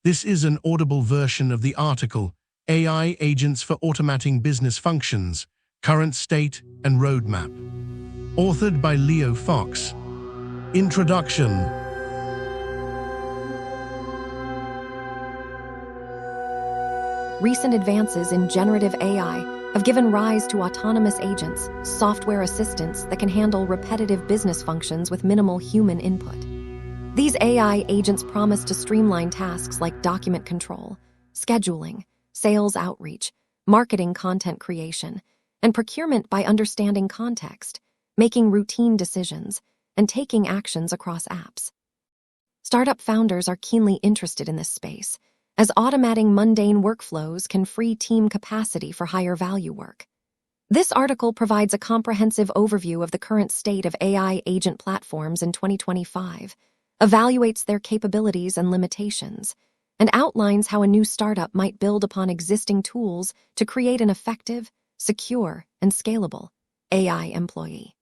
This is an audible version of the article, AI Agents for Automating Business Functions, Current State and Roadmap. Authored by Leo Fox. Introduction. Recent advances in generative AI have given rise to autonomous agents, software assistants that can handle repetitive business functions with minimal human input. These AI agents promise to streamline tasks like document control, scheduling, sales outreach, marketing content creation, and procurement by understanding context, making routine decisions, and taking actions across apps. Startup founders are keenly interested in this space, as automating mundane workflows can free team capacity for higher value work. This article provides a comprehensive overview of the current state of AI agent platforms in 2025, evaluates their capabilities and limitations, and outlines how a new startup might build upon existing tools to create an effective, secure, and scalable AI employee.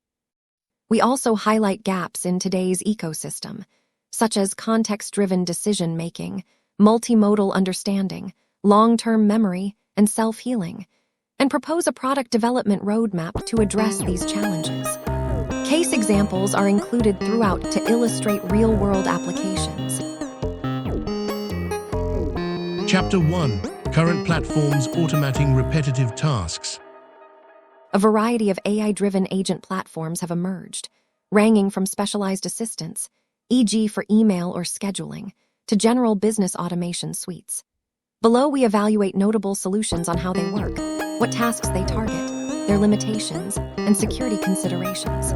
We also highlight gaps in today's ecosystem, such as context-driven decision-making, multimodal understanding, long-term memory, and self-healing, and propose a product development roadmap to address these challenges. Case examples are included throughout to illustrate real-world applications. Chapter 1. Current Platforms Automating Repetitive Tasks. A variety of AI-driven agent platforms have emerged, ranging from specialized assistants, e.g. for email or scheduling, to general business automation suites. Below, we evaluate notable solutions on how they work, what tasks they target, their limitations, and security considerations.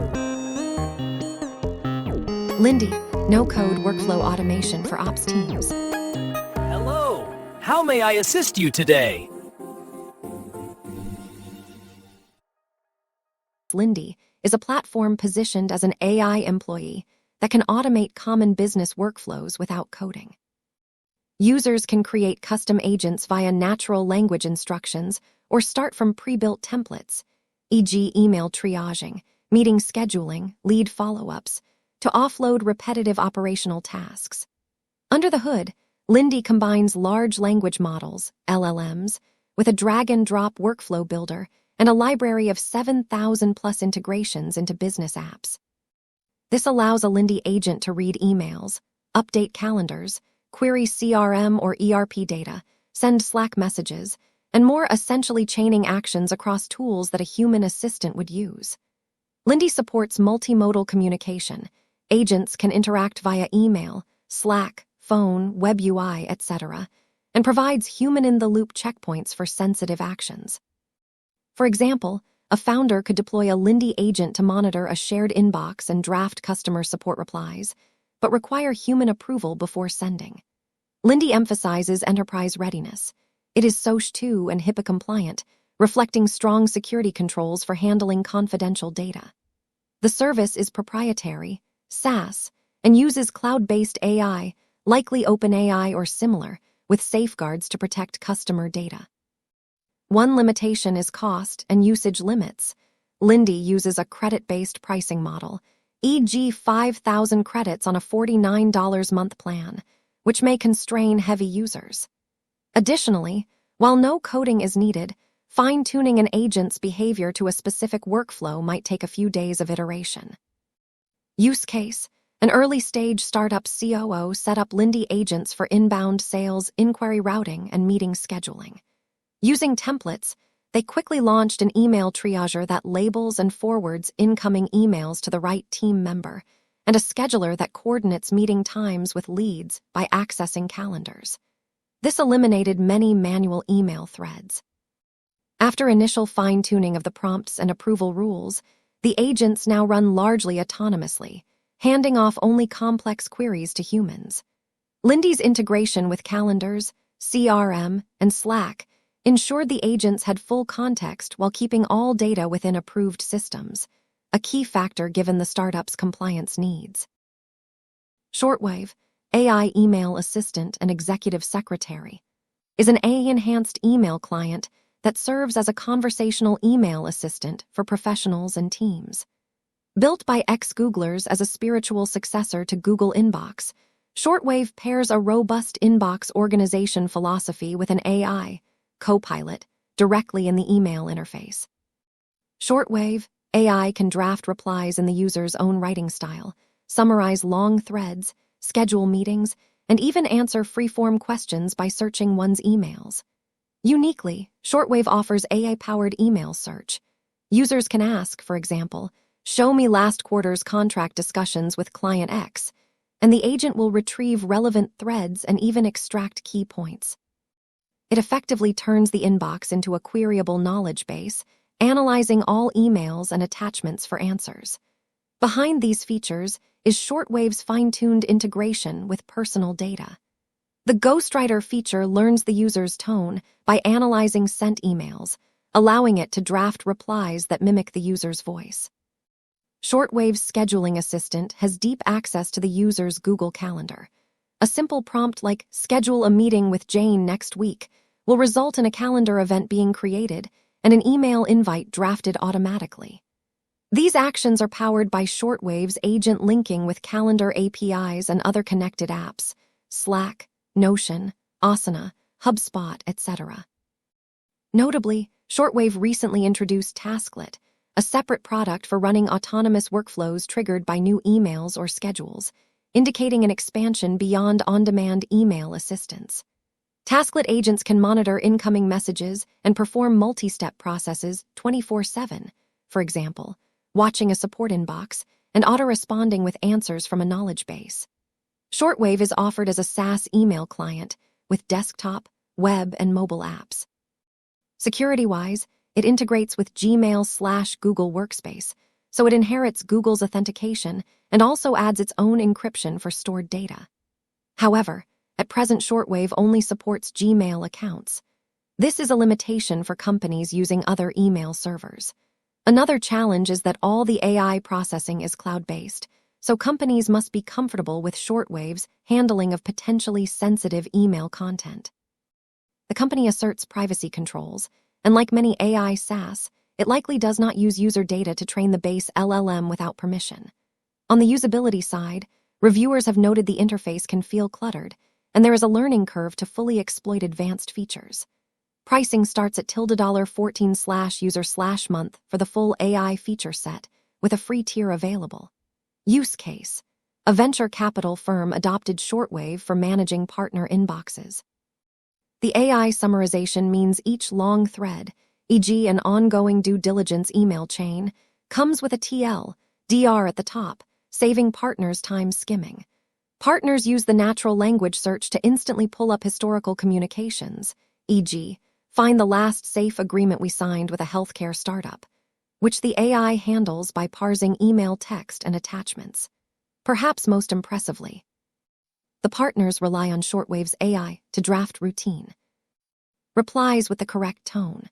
Lindy, no-code workflow automation for ops teams. Hello, how may I assist you today? Lindy is a platform positioned as an AI employee that can automate common business workflows without coding. Users can create custom agents via natural language instructions or start from pre-built templates, e.g. email triaging, meeting scheduling, lead follow-ups, to offload repetitive operational tasks. Under the hood, Lindy combines large language models, LLMs, with a drag-and-drop workflow builder and a library of 7,000+ integrations into business apps. This allows a Lindy agent to read emails, update calendars, query CRM or ERP data, send Slack messages, and more, essentially chaining actions across tools that a human assistant would use. Lindy supports multimodal communication. Agents can interact via email, Slack, phone, web UI, etc., and provides human-in-the-loop checkpoints for sensitive actions. For example, a founder could deploy a Lindy agent to monitor a shared inbox and draft customer support replies, but require human approval before sending. Lindy emphasizes enterprise readiness. It is SOC 2 and HIPAA compliant, reflecting strong security controls for handling confidential data. The service is proprietary, SaaS, and uses cloud-based AI, likely OpenAI or similar, with safeguards to protect customer data. One limitation is cost and usage limits. Lindy uses a credit-based pricing model, e.g. 5,000 credits on a $49 month plan, which may constrain heavy users. Additionally, while no coding is needed, fine-tuning an agent's behavior to a specific workflow might take a few days of iteration. Use case: an early-stage startup COO set up Lindy agents for inbound sales, inquiry routing, and meeting scheduling. Using templates, they quickly launched an email triager that labels and forwards incoming emails to the right team member, and a scheduler that coordinates meeting times with leads by accessing calendars. This eliminated many manual email threads. After initial fine-tuning of the prompts and approval rules, the agents now run largely autonomously, handing off only complex queries to humans. Lindy's integration with calendars, CRM, and Slack ensured the agents had full context while keeping all data within approved systems, a key factor given the startup's compliance needs. Shortwave, AI email assistant and executive secretary, is an AI-enhanced email client that serves as a conversational email assistant for professionals and teams. Built by ex-Googlers as a spiritual successor to Google Inbox, Shortwave pairs a robust inbox organization philosophy with an AI, Copilot, directly in the email interface. Shortwave AI can draft replies in the user's own writing style, summarize long threads, schedule meetings, and even answer free-form questions by searching one's emails. Uniquely, Shortwave offers AI-powered email search. Users can ask, for example, "Show me last quarter's contract discussions with client X," and the agent will retrieve relevant threads and even extract key points. It effectively turns the inbox into a queryable knowledge base, analyzing all emails and attachments for answers. Behind these features is Shortwave's fine-tuned integration with personal data. The Ghostwriter feature learns the user's tone by analyzing sent emails, allowing it to draft replies that mimic the user's voice. Shortwave's scheduling assistant has deep access to the user's Google Calendar. A simple prompt like "Schedule a meeting with Jane next week" will result in a calendar event being created and an email invite drafted automatically. These actions are powered by Shortwave's agent linking with calendar APIs and other connected apps, Slack, Notion, Asana, HubSpot, etc. Notably, Shortwave recently introduced Tasklet, a separate product for running autonomous workflows triggered by new emails or schedules, indicating an expansion beyond on-demand email assistance. Tasklet agents can monitor incoming messages and perform multi-step processes 24/7, for example, watching a support inbox and auto-responding with answers from a knowledge base. Shortwave is offered as a SaaS email client with desktop, web, and mobile apps. Security-wise, it integrates with Gmail/Google Workspace, so it inherits Google's authentication and also adds its own encryption for stored data. However, at present Shortwave only supports Gmail accounts. This is a limitation for companies using other email servers. Another challenge is that all the AI processing is cloud-based, so companies must be comfortable with Shortwave's handling of potentially sensitive email content. The company asserts privacy controls, and like many AI SaaS, it likely does not use user data to train the base LLM without permission. On the usability side, reviewers have noted the interface can feel cluttered, and there is a learning curve to fully exploit advanced features. Pricing starts at $14/user/month for the full AI feature set, with a free tier available. Use case: a venture capital firm adopted Shortwave for managing partner inboxes. The AI summarization means each long thread, e.g. an ongoing due diligence email chain, comes with a TL/DR at the top, saving partners time skimming. Partners use the natural language search to instantly pull up historical communications, e.g., find the last safe agreement we signed with a healthcare startup, which the AI handles by parsing email text and attachments. Perhaps most impressively, the partners rely on Shortwave's AI to draft routine replies with the correct tone.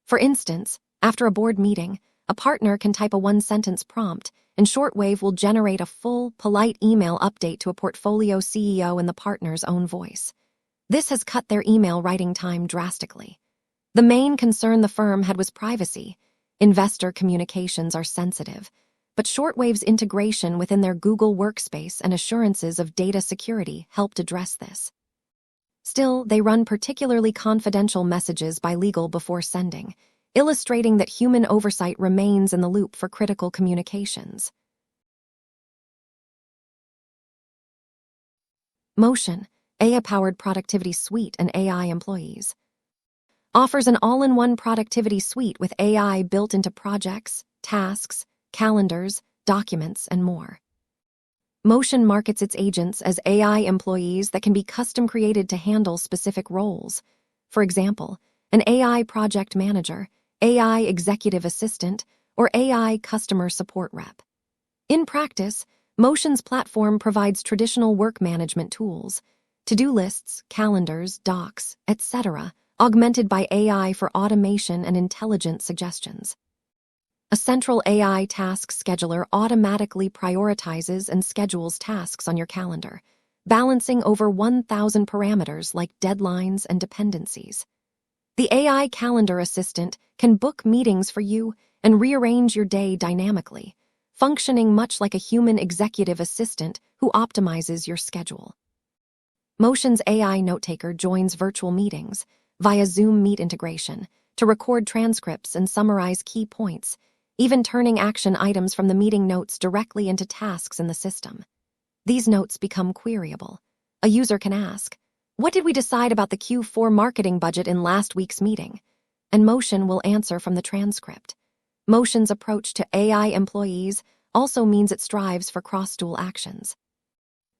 For instance, after a board meeting, a partner can type a one-sentence prompt, and Shortwave will generate a full, polite email update to a portfolio CEO in the partner's own voice. This has cut their email writing time drastically. The main concern the firm had was privacy. Investor communications are sensitive, but Shortwave's integration within their Google Workspace and assurances of data security helped address this. Still, they run particularly confidential messages by legal before sending, illustrating that human oversight remains in the loop for critical communications. Motion, AI-powered productivity suite and AI employees, offers an all-in-one productivity suite with AI built into projects, tasks, calendars, documents, and more. Motion markets its agents as AI employees that can be custom created to handle specific roles. For example, an AI project manager, AI executive assistant, or AI customer support rep. In practice, Motion's platform provides traditional work management tools, to-do lists, calendars, docs, etc., augmented by AI for automation and intelligent suggestions. A central AI task scheduler automatically prioritizes and schedules tasks on your calendar, balancing over 1,000 parameters like deadlines and dependencies. The AI calendar assistant can book meetings for you and rearrange your day dynamically, functioning much like a human executive assistant who optimizes your schedule. Motion's AI note-taker joins virtual meetings via Zoom Meet integration to record transcripts and summarize key points, even turning action items from the meeting notes directly into tasks in the system. These notes become queryable. A user can ask, "What did we decide about the Q4 marketing budget in last week's meeting?" And Motion will answer from the transcript. Motion's approach to AI employees also means it strives for cross-tool actions.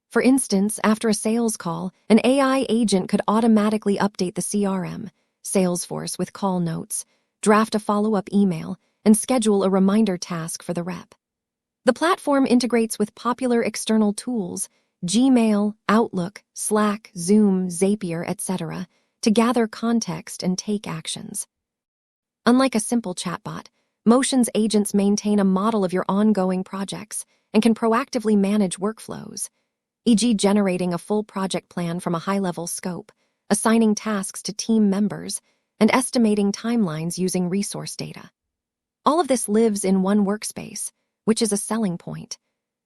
For instance, after a sales call, an AI agent could automatically update the CRM, Salesforce, with call notes, draft a follow-up email, and schedule a reminder task for the rep. The platform integrates with popular external tools, Gmail, Outlook, Slack, Zoom, Zapier, etc., to gather context and take actions. Unlike a simple chatbot, Motion's agents maintain a model of your ongoing projects and can proactively manage workflows, e.g. generating a full project plan from a high-level scope, assigning tasks to team members, and estimating timelines using resource data. All of this lives in one workspace, which is a selling point.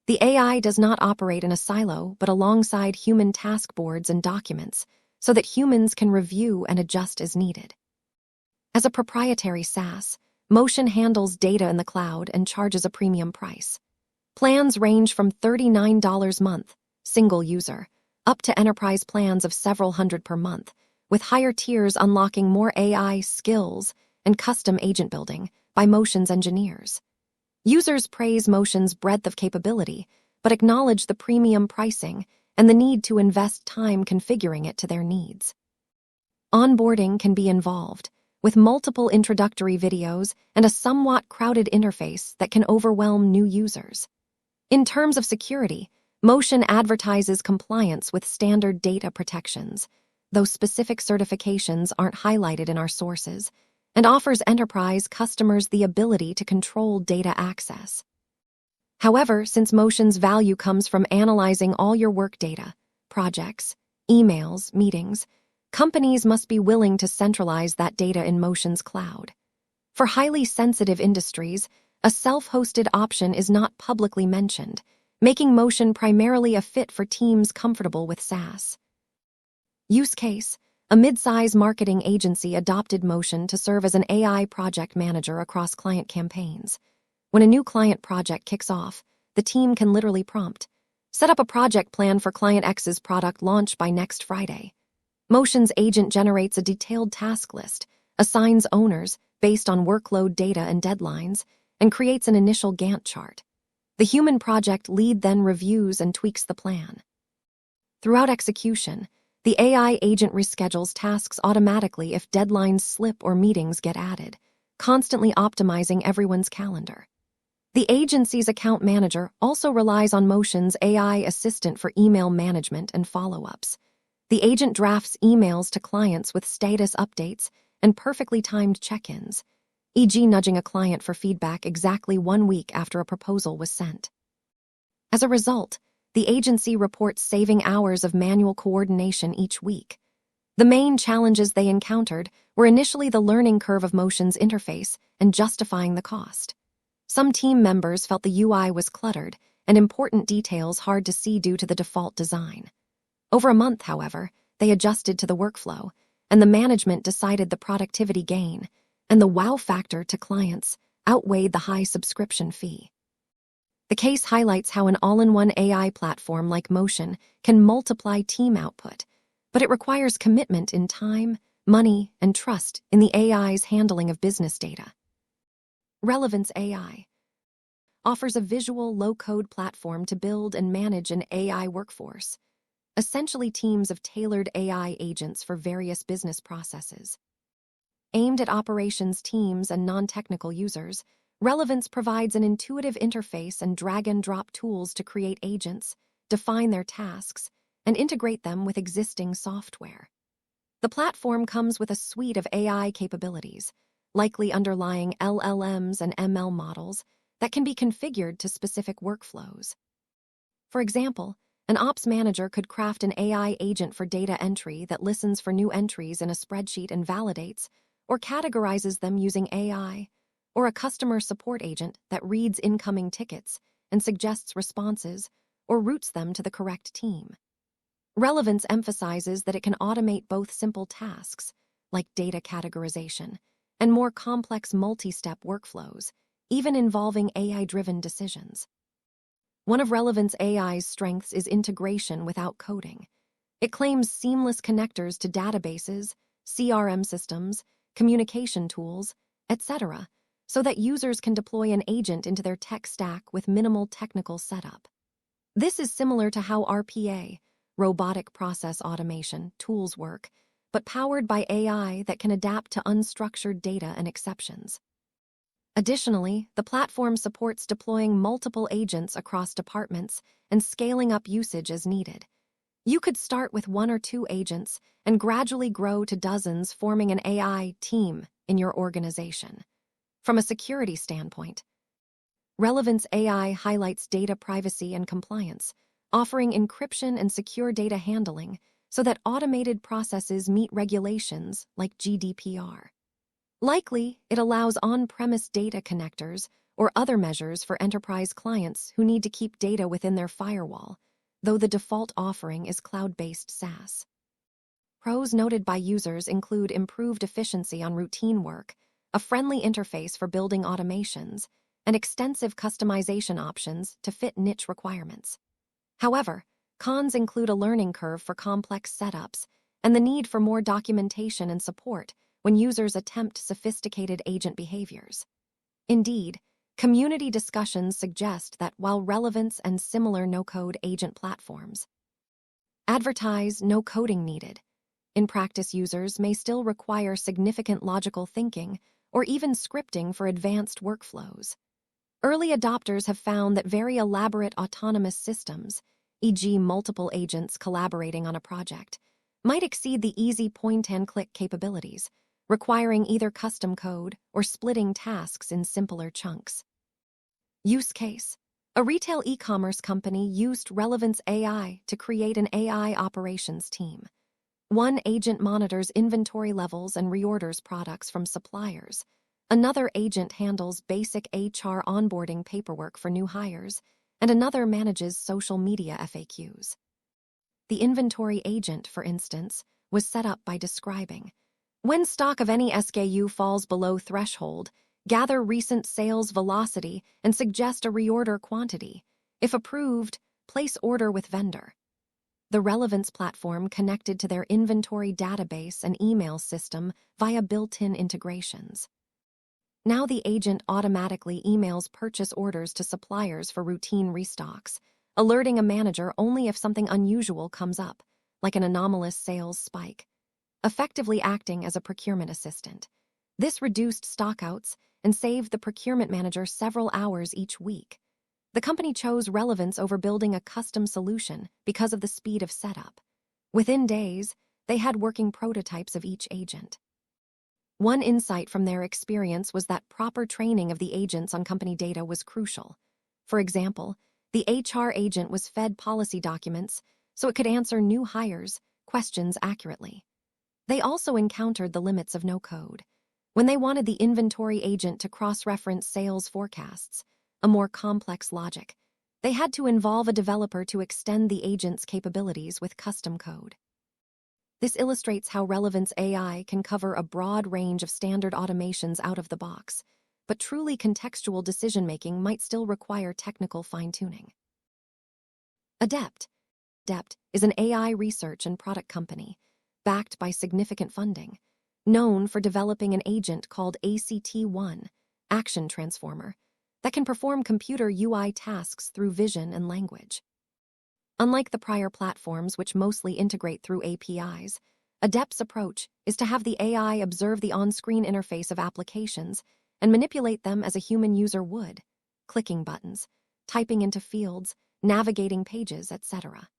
The AI does not operate in a silo, but alongside human task boards and documents, so that humans can review and adjust as needed. As a proprietary SaaS, Motion handles data in the cloud and charges a premium price. Plans range from $39 a month, single user, up to enterprise plans of several hundred per month, with higher tiers unlocking more AI skills and custom agent building by Motion's engineers. Users praise Motion's breadth of capability, but acknowledge the premium pricing and the need to invest time configuring it to their needs. Onboarding can be involved, with multiple introductory videos and a somewhat crowded interface that can overwhelm new users. In terms of security, Motion advertises compliance with standard data protections, though specific certifications aren't highlighted in our sources, and offers enterprise customers the ability to control data access. However, since Motion's value comes from analyzing all your work data, projects, emails, meetings, companies must be willing to centralize that data in Motion's cloud. For highly sensitive industries, a self-hosted option is not publicly mentioned, making Motion primarily a fit for teams comfortable with SaaS. Use case: a mid-size marketing agency adopted Motion to serve as an AI project manager across client campaigns. When a new client project kicks off, the team can literally prompt, "Set up a project plan for Client X's product launch by next Friday." Motion's agent generates a detailed task list, assigns owners based on workload data and deadlines, and creates an initial Gantt chart. The human project lead then reviews and tweaks the plan. Throughout execution, the AI agent reschedules tasks automatically if deadlines slip or meetings get added, constantly optimizing everyone's calendar. The agency's account manager also relies on Motion's AI assistant for email management and follow-ups. The agent drafts emails to clients with status updates and perfectly timed check-ins, e.g. nudging a client for feedback exactly 1 week after a proposal was sent. As a result, the agency reports saving hours of manual coordination each week. The main challenges they encountered were initially the learning curve of Motion's interface and justifying the cost. Some team members felt the UI was cluttered and important details hard to see due to the default design. Over a month, however, they adjusted to the workflow, and the management decided the productivity gain and the wow factor to clients outweighed the high subscription fee. The case highlights how an all-in-one AI platform like Motion can multiply team output, but it requires commitment in time, money, and trust in the AI's handling of business data. Relevance AI offers a visual, low-code platform to build and manage an AI workforce, essentially teams of tailored AI agents for various business processes. Aimed at operations teams and non-technical users, Relevance provides an intuitive interface and drag-and-drop tools to create agents, define their tasks, and integrate them with existing software. The platform comes with a suite of AI capabilities, likely underlying LLMs and ML models, that can be configured to specific workflows. For example, an ops manager could craft an AI agent for data entry that listens for new entries in a spreadsheet and validates or categorizes them using AI, or a customer support agent that reads incoming tickets and suggests responses or routes them to the correct team. Relevance emphasizes that it can automate both simple tasks, like data categorization, and more complex multi-step workflows, even involving AI-driven decisions. One of Relevance AI's strengths is integration without coding. It claims seamless connectors to databases, CRM systems, communication tools, etc., so that users can deploy an agent into their tech stack with minimal technical setup. This is similar to how RPA, robotic process automation, tools work, but powered by AI that can adapt to unstructured data and exceptions. Additionally, the platform supports deploying multiple agents across departments and scaling up usage as needed. You could start with 1 or 2 agents and gradually grow to dozens, forming an AI team in your organization. From a security standpoint, Relevance AI highlights data privacy and compliance, offering encryption and secure data handling so that automated processes meet regulations like GDPR. Likely, it allows on-premise data connectors or other measures for enterprise clients who need to keep data within their firewall, though the default offering is cloud-based SaaS. Pros noted by users include improved efficiency on routine work, a friendly interface for building automations, and extensive customization options to fit niche requirements. However, cons include a learning curve for complex setups and the need for more documentation and support when users attempt sophisticated agent behaviors. Indeed, community discussions suggest that while Relevance and similar no-code agent platforms advertise no coding needed, in practice users may still require significant logical thinking or even scripting for advanced workflows. Early adopters have found that very elaborate autonomous systems, e.g. multiple agents collaborating on a project, might exceed the easy point-and-click capabilities, requiring either custom code or splitting tasks in simpler chunks. Use case: a retail e-commerce company used Relevance AI to create an AI operations team. One agent monitors inventory levels and reorders products from suppliers. Another agent handles basic HR onboarding paperwork for new hires, and another manages social media FAQs. The inventory agent, for instance, was set up by describing: when stock of any SKU falls below threshold, gather recent sales velocity and suggest a reorder quantity. If approved, place order with vendor. The Relevance platform connected to their inventory database and email system via built-in integrations. Now the agent automatically emails purchase orders to suppliers for routine restocks, alerting a manager only if something unusual comes up, like an anomalous sales spike, effectively acting as a procurement assistant. This reduced stockouts and saved the procurement manager several hours each week. The company chose Relevance over building a custom solution because of the speed of setup. Within days, they had working prototypes of each agent. One insight from their experience was that proper training of the agents on company data was crucial. For example, the HR agent was fed policy documents so it could answer new hires' questions accurately. They also encountered the limits of no code. When they wanted the inventory agent to cross-reference sales forecasts, a more complex logic, they had to involve a developer to extend the agent's capabilities with custom code. This illustrates how Relevance AI can cover a broad range of standard automations out of the box, but truly contextual decision-making might still require technical fine-tuning. Adept. Adept is an AI research and product company, backed by significant funding, known for developing an agent called ACT1, Action Transformer, that can perform computer UI tasks through vision and language. Unlike the prior platforms which mostly integrate through APIs, Adept's approach is to have the AI observe the on-screen interface of applications and manipulate them as a human user would, clicking buttons, typing into fields, navigating pages, etc.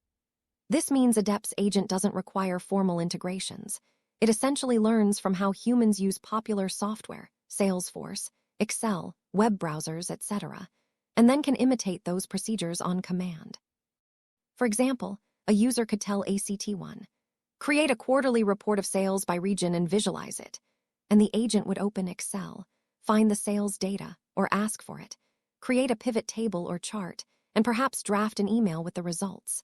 This means Adept's agent doesn't require formal integrations. It essentially learns from how humans use popular software, Salesforce, Excel, web browsers, etc., and then can imitate those procedures on command. For example, a user could tell ACT1, create a quarterly report of sales by region and visualize it, and the agent would open Excel, find the sales data, or ask for it, create a pivot table or chart, and perhaps draft an email with the results.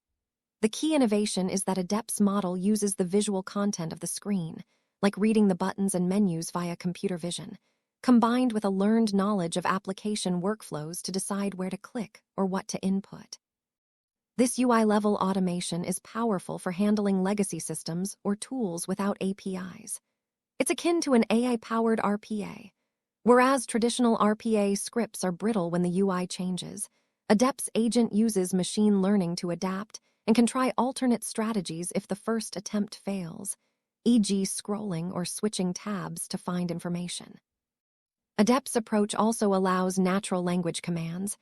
The key innovation is that Adept's model uses the visual content of the screen, like reading the buttons and menus via computer vision, combined with a learned knowledge of application workflows to decide where to click or what to input. This UI-level automation is powerful for handling legacy systems or tools without APIs. It's akin to an AI-powered RPA. Whereas traditional RPA scripts are brittle when the UI changes, Adept's agent uses machine learning to adapt and can try alternate strategies if the first attempt fails, e.g. scrolling or switching tabs to find information. Adept's approach also allows natural language commands.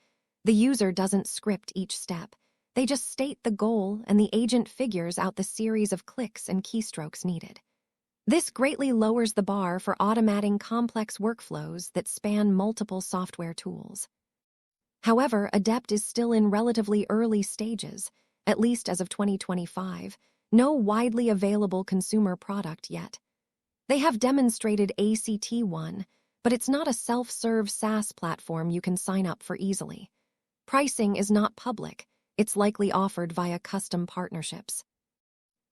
The user doesn't script each step. They just state the goal and the agent figures out the series of clicks and keystrokes needed. This greatly lowers the bar for automating complex workflows that span multiple software tools. However, Adept is still in relatively early stages, at least as of 2025, no widely available consumer product yet. They have demonstrated ACT1, but it's not a self-serve SaaS platform you can sign up for easily. Pricing is not public. It's likely offered via custom partnerships.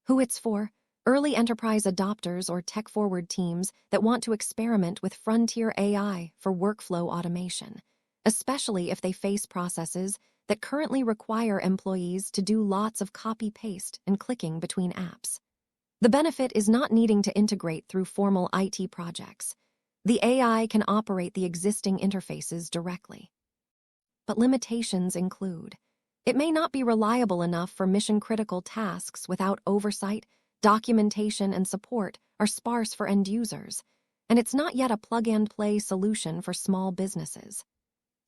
Who it's for? Early enterprise adopters or tech-forward teams that want to experiment with frontier AI for workflow automation, especially if they face processes that currently require employees to do lots of copy-paste and clicking between apps. The benefit is not needing to integrate through formal IT projects. The AI can operate the existing interfaces directly. But limitations include: it may not be reliable enough for mission-critical tasks without oversight, documentation and support are sparse for end users, and it's not yet a plug-and-play solution for small businesses.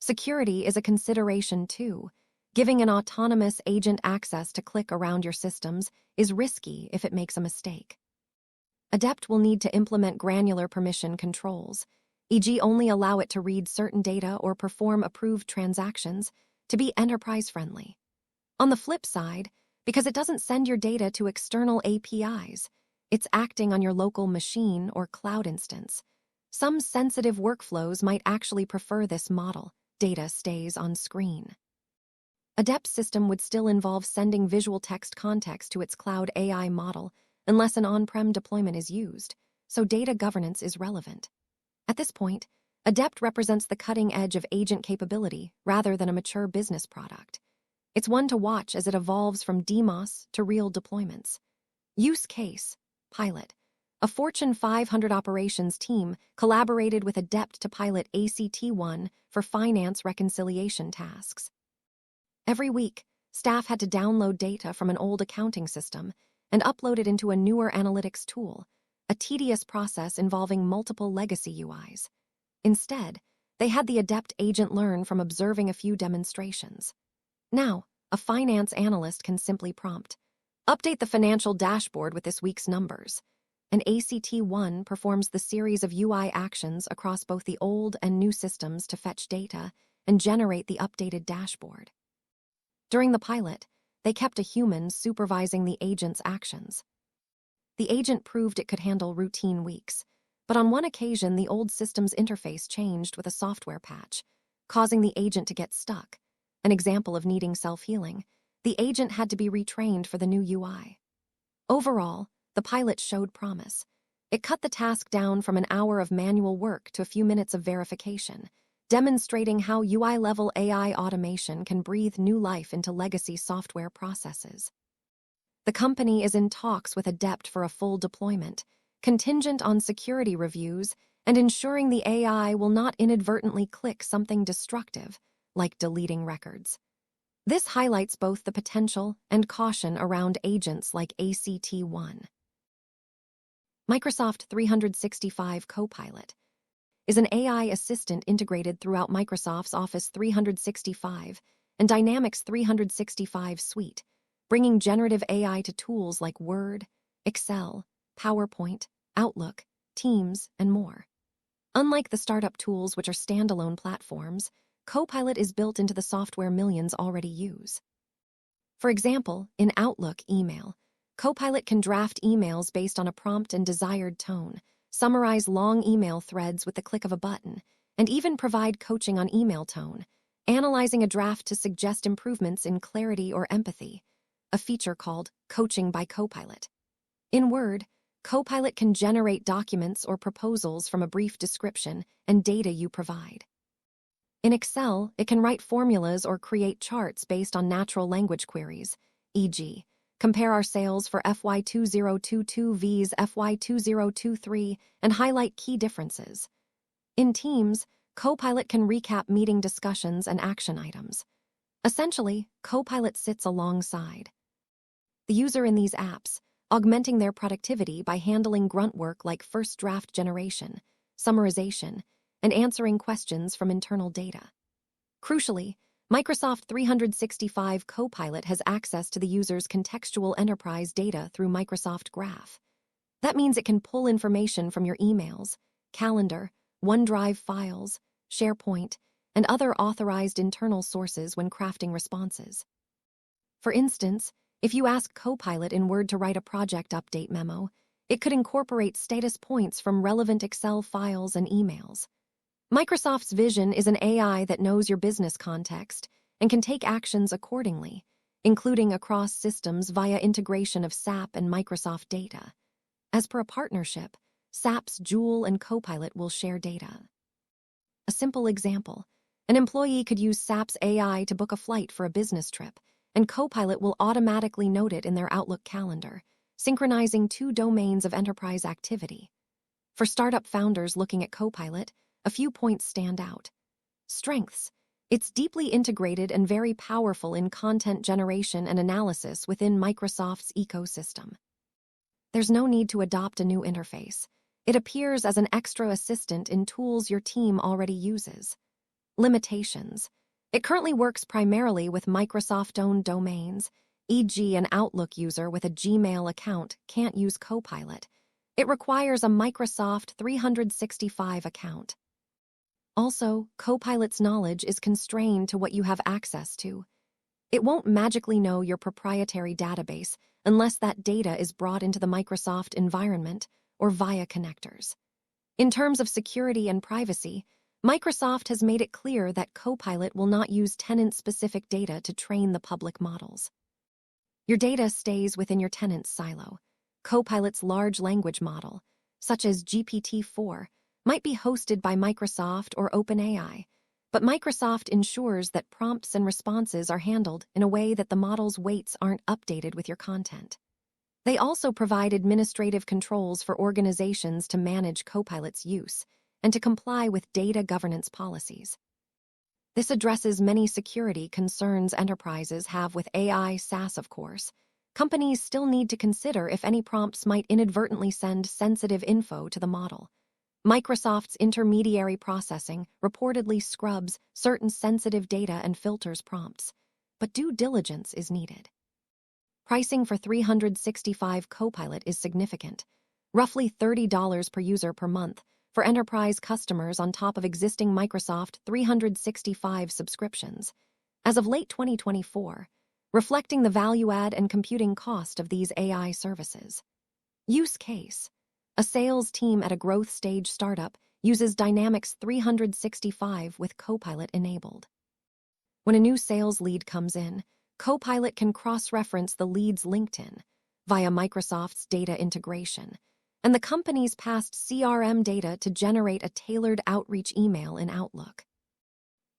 Security is a consideration too. Giving an autonomous agent access to click around your systems is risky if it makes a mistake. Adept will need to implement granular permission controls, e.g. only allow it to read certain data or perform approved transactions to be enterprise-friendly. On the flip side, because it doesn't send your data to external APIs, it's acting on your local machine or cloud instance. Some sensitive workflows might actually prefer this model. Data stays on screen. Adept's system would still involve sending visual text context to its cloud AI model unless an on-prem deployment is used, so data governance is relevant. At this point, Adept represents the cutting edge of agent capability rather than a mature business product. It's one to watch as it evolves from demos to real deployments. Use case: pilot. A Fortune 500 operations team collaborated with Adept to pilot ACT1 for finance reconciliation tasks. Every week, staff had to download data from an old accounting system and upload it into a newer analytics tool, a tedious process involving multiple legacy UIs. Instead, they had the Adept agent learn from observing a few demonstrations. Now, a finance analyst can simply prompt, "Update the financial dashboard with this week's numbers," and ACT1 performs the series of UI actions across both the old and new systems to fetch data and generate the updated dashboard. During the pilot, they kept a human supervising the agent's actions. The agent proved it could handle routine weeks, but on one occasion the old system's interface changed with a software patch, causing the agent to get stuck. An example of needing self-healing, the agent had to be retrained for the new UI. Overall, the pilot showed promise. It cut the task down from an hour of manual work to a few minutes of verification, demonstrating how UI-level AI automation can breathe new life into legacy software processes. The company is in talks with Adept for a full deployment, contingent on security reviews and ensuring the AI will not inadvertently click something destructive, like deleting records. This highlights both the potential and caution around agents like ACT1. Microsoft 365 Copilot is an AI assistant integrated throughout Microsoft's Office 365 and Dynamics 365 suite, bringing generative AI to tools like Word, Excel, PowerPoint, Outlook, Teams, and more. Unlike the startup tools which are standalone platforms, Copilot is built into the software millions already use. For example, in Outlook email, Copilot can draft emails based on a prompt and desired tone, summarize long email threads with the click of a button, and even provide coaching on email tone, analyzing a draft to suggest improvements in clarity or empathy. a feature called Coaching by Copilot. In Word, Copilot can generate documents or proposals from a brief description and data you provide. In Excel, it can write formulas or create charts based on natural language queries, e.g., compare our sales for FY 2022 vs FY 2023 and highlight key differences. In Teams, Copilot can recap meeting discussions and action items. Essentially, Copilot sits alongside the user in these apps, augmenting their productivity by handling grunt work like first draft generation, summarization, and answering questions from internal data. Crucially, Microsoft 365 Copilot has access to the user's contextual enterprise data through Microsoft Graph. That means it can pull information from your emails, calendar, OneDrive files, SharePoint, and other authorized internal sources when crafting responses. For instance, if you ask Copilot in Word to write a project update memo, it could incorporate status points from relevant Excel files and emails. Microsoft's vision is an AI that knows your business context and can take actions accordingly, including across systems via integration of SAP and Microsoft data. As per a partnership, SAP's Joule and Copilot will share data. A simple example: an employee could use SAP's AI to book a flight for a business trip, and Copilot will automatically note it in their Outlook calendar, synchronizing two domains of enterprise activity. For startup founders looking at Copilot, a few points stand out. Strengths: it's deeply integrated and very powerful in content generation and analysis within Microsoft's ecosystem. There's no need to adopt a new interface. It appears as an extra assistant in tools your team already uses. Limitations: it currently works primarily with Microsoft-owned domains, e.g. an Outlook user with a Gmail account can't use Copilot. It requires a Microsoft 365 account. Also, Copilot's knowledge is constrained to what you have access to. It won't magically know your proprietary database unless that data is brought into the Microsoft environment or via connectors. In terms of security and privacy, Microsoft has made it clear that Copilot will not use tenant-specific data to train the public models. Your data stays within your tenant's silo. Copilot's large language model, such as GPT-4, might be hosted by Microsoft or OpenAI, but Microsoft ensures that prompts and responses are handled in a way that the model's weights aren't updated with your content. They also provide administrative controls for organizations to manage Copilot's use and to comply with data governance policies. This addresses many security concerns enterprises have with AI SaaS, of course. Companies still need to consider if any prompts might inadvertently send sensitive info to the model. Microsoft's intermediary processing reportedly scrubs certain sensitive data and filters prompts, but due diligence is needed. Pricing for 365 Copilot is significant, roughly $30 per user per month for enterprise customers on top of existing Microsoft 365 subscriptions, as of late 2024, reflecting the value add and computing cost of these AI services. Use case: a sales team at a growth stage startup uses Dynamics 365 with Copilot enabled. When a new sales lead comes in, Copilot can cross-reference the lead's LinkedIn via Microsoft's data integration and the company's past CRM data to generate a tailored outreach email in Outlook.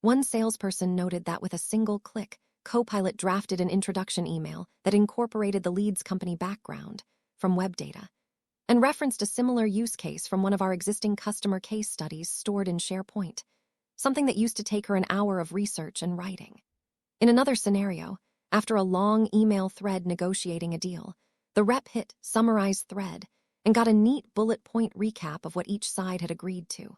One salesperson noted that with a single click, Copilot drafted an introduction email that incorporated the lead's company background from web data and referenced a similar use case from one of our existing customer case studies stored in SharePoint, something that used to take her an hour of research and writing. In another scenario, after a long email thread negotiating a deal, the rep hit Summarize Thread and got a neat bullet point recap of what each side had agreed to.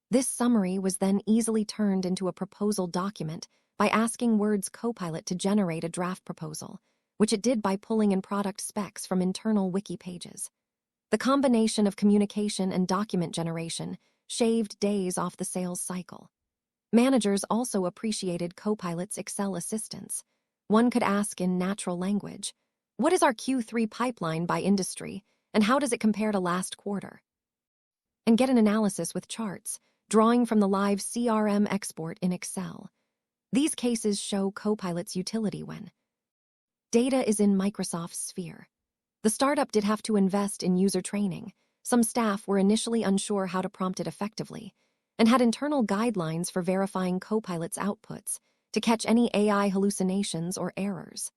This summary was then easily turned into a proposal document by asking Word's Copilot to generate a draft proposal, which it did by pulling in product specs from internal wiki pages. The combination of communication and document generation shaved days off the sales cycle. Managers also appreciated Copilot's Excel assistance. One could ask in natural language, "What is our Q3 pipeline by industry, and how does it compare to last quarter?" and get an analysis with charts, drawing from the live CRM export in Excel. These cases show Copilot's utility when data is in Microsoft's sphere. The startup did have to invest in user training. Some staff were initially unsure how to prompt it effectively, and had internal guidelines for verifying Copilot's outputs to catch any AI hallucinations or errors.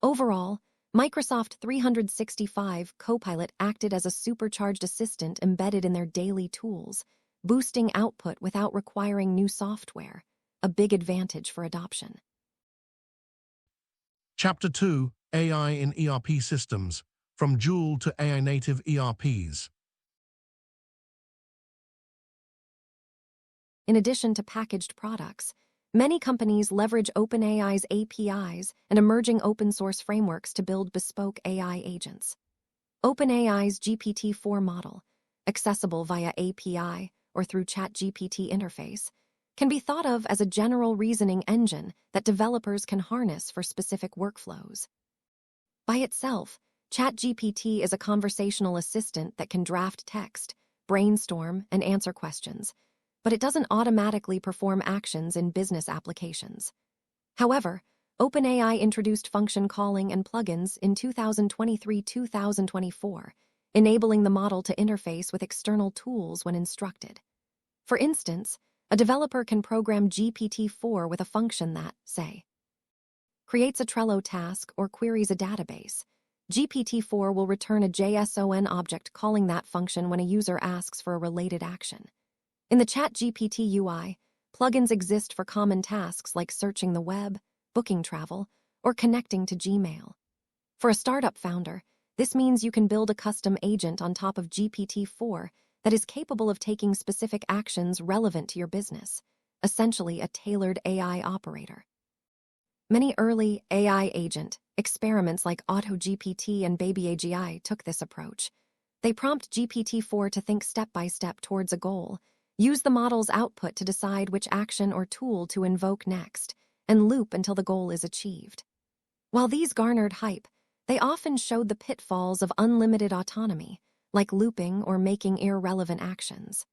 Overall, Microsoft 365 Copilot acted as a supercharged assistant embedded in their daily tools, boosting output without requiring new software, a big advantage for adoption. Chapter 2, AI in ERP Systems, from Joule to AI-native ERPs. In addition to packaged products, many companies leverage OpenAI's APIs and emerging open-source frameworks to build bespoke AI agents. OpenAI's GPT-4 model, accessible via API or through ChatGPT interface, can be thought of as a general reasoning engine that developers can harness for specific workflows. By itself, ChatGPT is a conversational assistant that can draft text, brainstorm, and answer questions, but it doesn't automatically perform actions in business applications. However, OpenAI introduced function calling and plugins in 2023-2024, enabling the model to interface with external tools when instructed. For instance, a developer can program GPT-4 with a function that, say, creates a Trello task or queries a database. GPT-4 will return a JSON object calling that function when a user asks for a related action. In the ChatGPT UI, plugins exist for common tasks like searching the web, booking travel, or connecting to Gmail. For a startup founder, this means you can build a custom agent on top of GPT-4 that is capable of taking specific actions relevant to your business, essentially a tailored AI operator. Many early AI agent experiments like AutoGPT and BabyAGI took this approach. They prompt GPT-4 to think step by step towards a goal, use the model's output to decide which action or tool to invoke next, and loop until the goal is achieved. While these garnered hype, they often showed the pitfalls of unlimited autonomy, like looping or making irrelevant actions.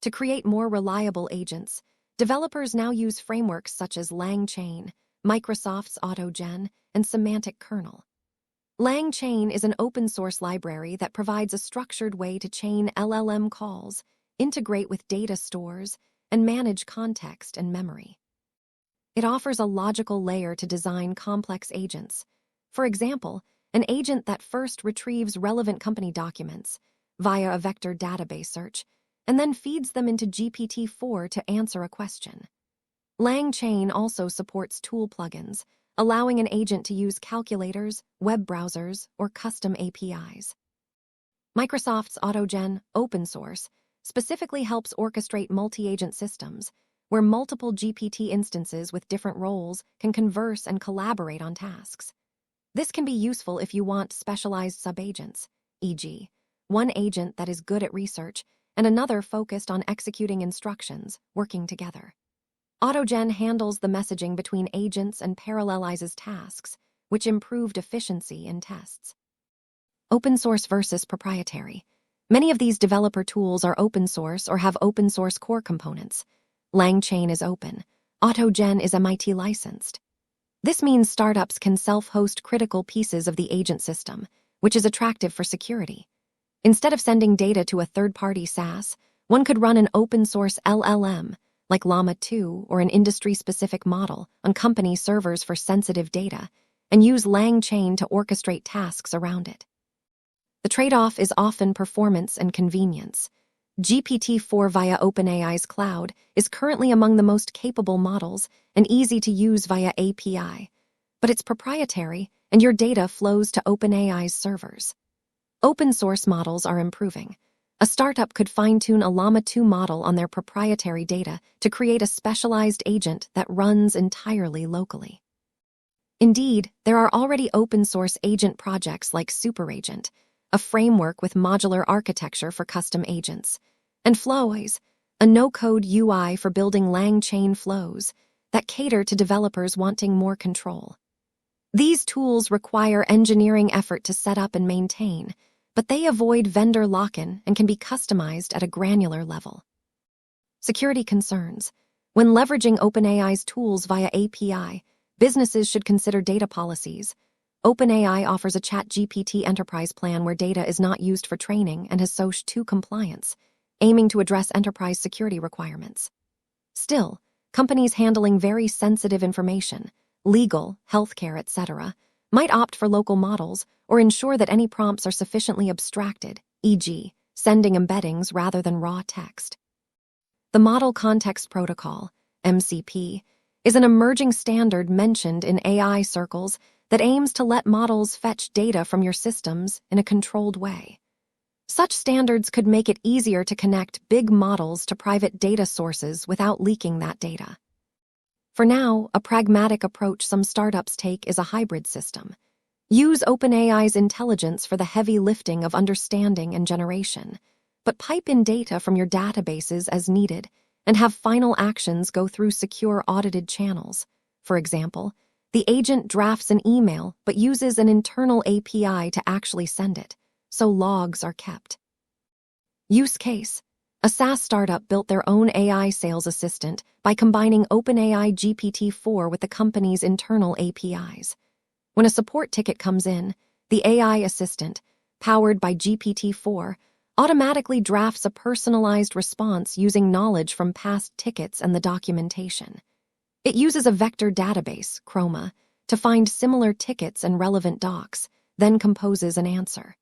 To create more reliable agents, developers now use frameworks such as LangChain, Microsoft's AutoGen, and Semantic Kernel. LangChain is an open-source library that provides a structured way to chain LLM calls, integrate with data stores, and manage context and memory. It offers a logical layer to design complex agents. For example, an agent that first retrieves relevant company documents via a vector database search and then feeds them into GPT-4 to answer a question. LangChain also supports tool plugins, allowing an agent to use calculators, web browsers, or custom APIs. Microsoft's AutoGen, open source, specifically helps orchestrate multi-agent systems, where multiple GPT instances with different roles can converse and collaborate on tasks. This can be useful if you want specialized subagents, e.g., one agent that is good at research and another focused on executing instructions, working together. AutoGen handles the messaging between agents and parallelizes tasks, which improved efficiency in tests. Open source versus proprietary. Many of these developer tools are open source or have open source core components. LangChain is open. AutoGen is MIT licensed. This means startups can self-host critical pieces of the agent system, which is attractive for security. Instead of sending data to a third-party SaaS, one could run an open-source LLM, like Llama 2 or an industry-specific model, on company servers for sensitive data, and use LangChain to orchestrate tasks around it. The trade-off is often performance and convenience. GPT-4 via OpenAI's cloud is currently among the most capable models and easy to use via API, but it's proprietary and your data flows to OpenAI's servers. Open-source models are improving. A startup could fine-tune a Llama 2 model on their proprietary data to create a specialized agent that runs entirely locally. Indeed, there are already open-source agent projects like SuperAgent, a framework with modular architecture for custom agents, and Flows, a no-code UI for building LangChain flows that cater to developers wanting more control. These tools require engineering effort to set up and maintain, but they avoid vendor lock-in and can be customized at a granular level. Security concerns. When leveraging OpenAI's tools via API, Businesses should consider data policies. OpenAI offers a ChatGPT enterprise plan where data is not used for training and has SOC 2 compliance, aiming to address enterprise security requirements. Still, companies handling very sensitive information, legal, healthcare, etc., might opt for local models or ensure that any prompts are sufficiently abstracted, e.g., sending embeddings rather than raw text. The Model Context Protocol, MCP, is an emerging standard mentioned in AI circles that aims to let models fetch data from your systems in a controlled way. Such standards could make it easier to connect big models to private data sources without leaking that data. For now, a pragmatic approach some startups take is a hybrid system. Use OpenAI's intelligence for the heavy lifting of understanding and generation, but pipe in data from your databases as needed and have final actions go through secure audited channels. For example, the agent drafts an email but uses an internal API to actually send it, so logs are kept. Use case. A SaaS startup built their own AI sales assistant by combining OpenAI GPT-4 with the company's internal APIs. When a support ticket comes in, the AI assistant, powered by GPT-4, automatically drafts a personalized response using knowledge from past tickets and the documentation. It uses a vector database, Chroma, to find similar tickets and relevant docs, then composes an answer.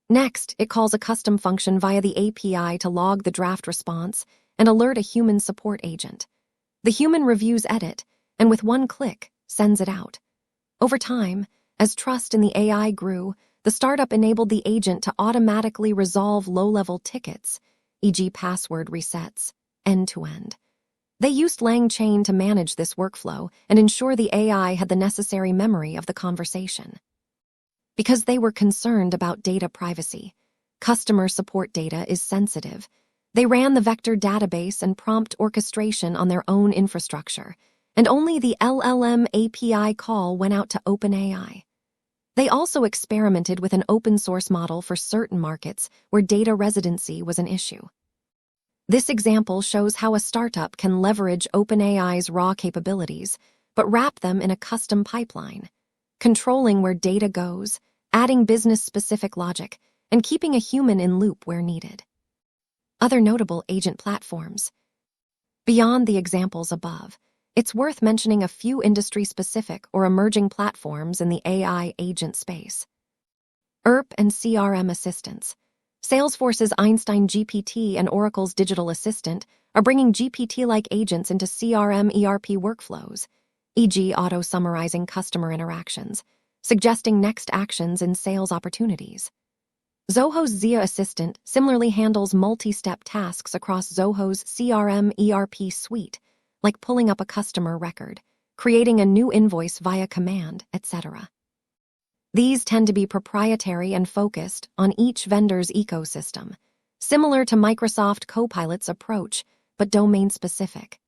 Next, it calls a custom function via the API to log the draft response and alert a human support agent. The human reviews edit, and with one click, sends it out. Over time, as trust in the AI grew, the startup enabled the agent to automatically resolve low-level tickets, e.g. password resets, end-to-end. They used LangChain to manage this workflow and ensure the AI had the necessary memory of the conversation. Because they were concerned about data privacy, customer support data is sensitive, they ran the vector database and prompt orchestration on their own infrastructure, and only the LLM API call went out to OpenAI. They also experimented with an open-source model for certain markets where data residency was an issue. This example shows how a startup can leverage OpenAI's raw capabilities, but wrap them in a custom pipeline, controlling where data goes, adding business-specific logic, and keeping a human in loop where needed. Other notable agent platforms. Beyond the examples above, it's worth mentioning a few industry-specific or emerging platforms in the AI agent space. ERP and CRM assistants. Salesforce's Einstein GPT and Oracle's Digital Assistant are bringing GPT-like agents into CRM ERP workflows, e.g. auto-summarizing customer interactions, suggesting next actions in sales opportunities. Zoho's Zia Assistant similarly handles multi-step tasks across Zoho's CRM ERP suite, like pulling up a customer record, creating a new invoice via command, etc. These tend to be proprietary and focused on each vendor's ecosystem, similar to Microsoft Copilot's approach, but domain-specific.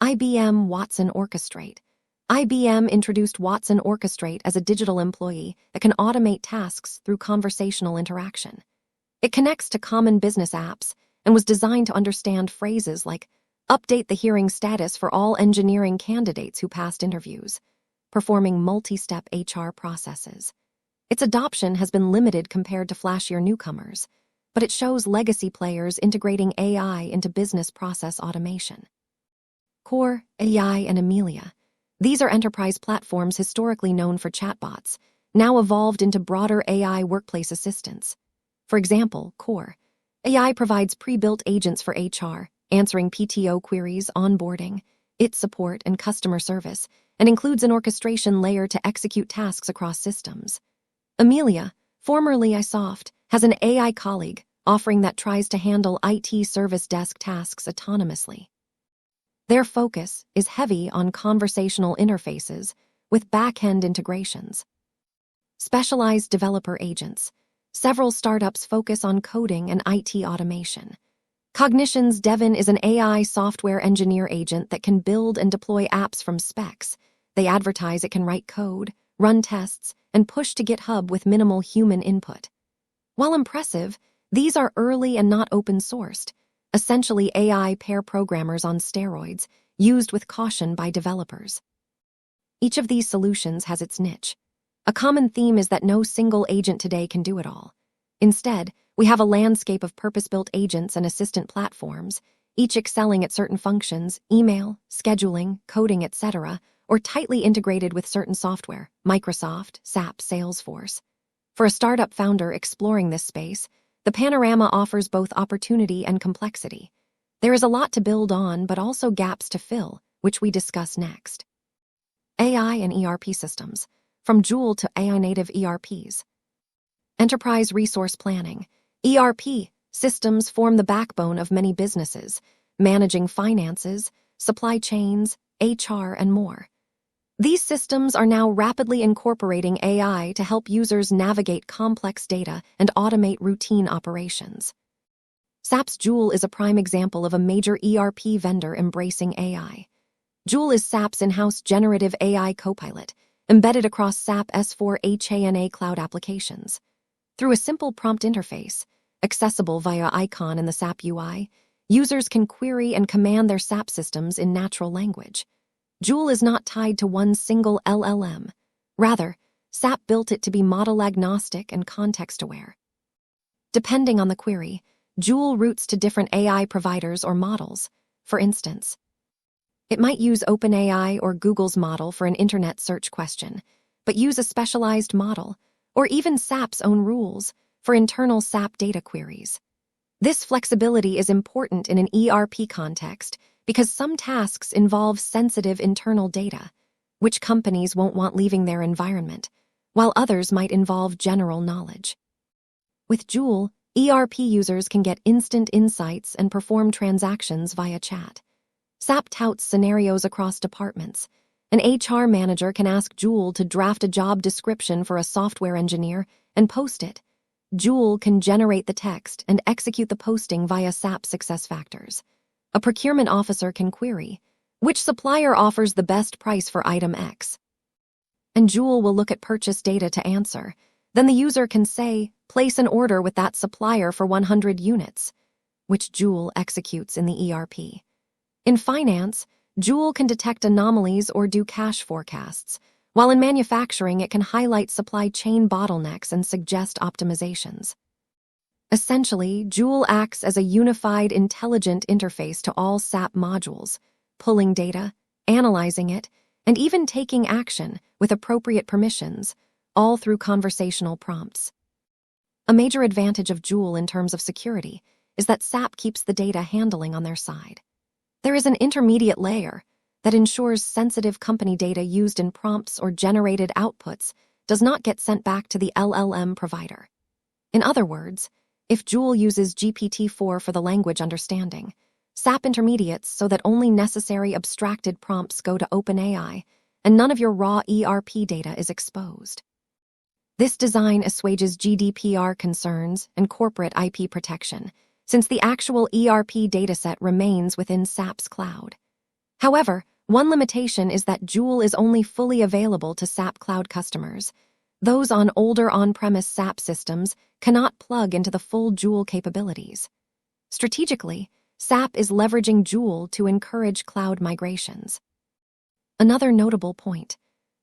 IBM Watson Orchestrate. IBM introduced Watson Orchestrate as a digital employee that can automate tasks through conversational interaction. It connects to common business apps and was designed to understand phrases like update the hearing status for all engineering candidates who passed interviews, performing multi-step HR processes. Its adoption has been limited compared to flashier newcomers, but it shows legacy players integrating AI into business process automation. Core, AI, and Amelia. These are enterprise platforms historically known for chatbots, now evolved into broader AI workplace assistants. For example, Core. AI provides pre-built agents for HR, answering PTO queries, onboarding, IT support, and customer service, and includes an orchestration layer to execute tasks across systems. Amelia, formerly iSoft, has an AI colleague offering that tries to handle IT service desk tasks autonomously. Their focus is heavy on conversational interfaces with back-end integrations. Specialized developer agents. Several startups focus on coding and IT automation. Cognition's Devin is an AI software engineer agent that can build and deploy apps from specs. They advertise it can write code, run tests, and push to GitHub with minimal human input. While impressive, these are early and not open-sourced, essentially AI pair programmers on steroids, used with caution by developers. Each of these solutions has its niche. A common theme is that no single agent today can do it all. Instead, we have a landscape of purpose-built agents and assistant platforms, each excelling at certain functions, email, scheduling, coding, etc., or tightly integrated with certain software, Microsoft, SAP, Salesforce. For a startup founder exploring this space, the panorama offers both opportunity and complexity. There is a lot to build on, but also gaps to fill, which we discuss next. AI and ERP systems, from Joule to AI-native ERPs. Enterprise resource planning. ERP systems form the backbone of many businesses, managing finances, supply chains, HR, and more. These systems are now rapidly incorporating AI to help users navigate complex data and automate routine operations. SAP's Joule is a prime example of a major ERP vendor embracing AI. Joule is SAP's in-house generative AI copilot, embedded across SAP S/4HANA cloud applications. Through a simple prompt interface, accessible via icon in the SAP UI, users can query and command their SAP systems in natural language. Joule is not tied to one single LLM. Rather, SAP built it to be model-agnostic and context-aware. Depending on the query, Joule routes to different AI providers or models. For instance, it might use OpenAI or Google's model for an internet search question, but use a specialized model, or even SAP's own rules, for internal SAP data queries. This flexibility is important in an ERP context because some tasks involve sensitive internal data, which companies won't want leaving their environment, while others might involve general knowledge. With Joule, ERP users can get instant insights and perform transactions via chat. SAP touts scenarios across departments. An HR manager can ask Joule to draft a job description for a software engineer and post it. Joule can generate the text and execute the posting via SAP SuccessFactors. A procurement officer can query, which supplier offers the best price for item X? And Joule will look at purchase data to answer. Then the user can say, place an order with that supplier for 100 units, which Joule executes in the ERP. In finance, Joule can detect anomalies or do cash forecasts, while in manufacturing it can highlight supply chain bottlenecks and suggest optimizations. Essentially, Joule acts as a unified, intelligent interface to all SAP modules, pulling data, analyzing it, and even taking action with appropriate permissions, all through conversational prompts. A major advantage of Joule in terms of security is that SAP keeps the data handling on their side. There is an intermediate layer that ensures sensitive company data used in prompts or generated outputs does not get sent back to the LLM provider. In other words, if Joule uses GPT-4 for the language understanding, SAP intermediates so that only necessary abstracted prompts go to OpenAI and none of your raw ERP data is exposed. This design assuages GDPR concerns and corporate IP protection, since the actual ERP dataset remains within SAP's cloud. However, one limitation is that Joule is only fully available to SAP Cloud customers. Those on older on-premise SAP systems cannot plug into the full Joule capabilities. Strategically, SAP is leveraging Joule to encourage cloud migrations. Another notable point,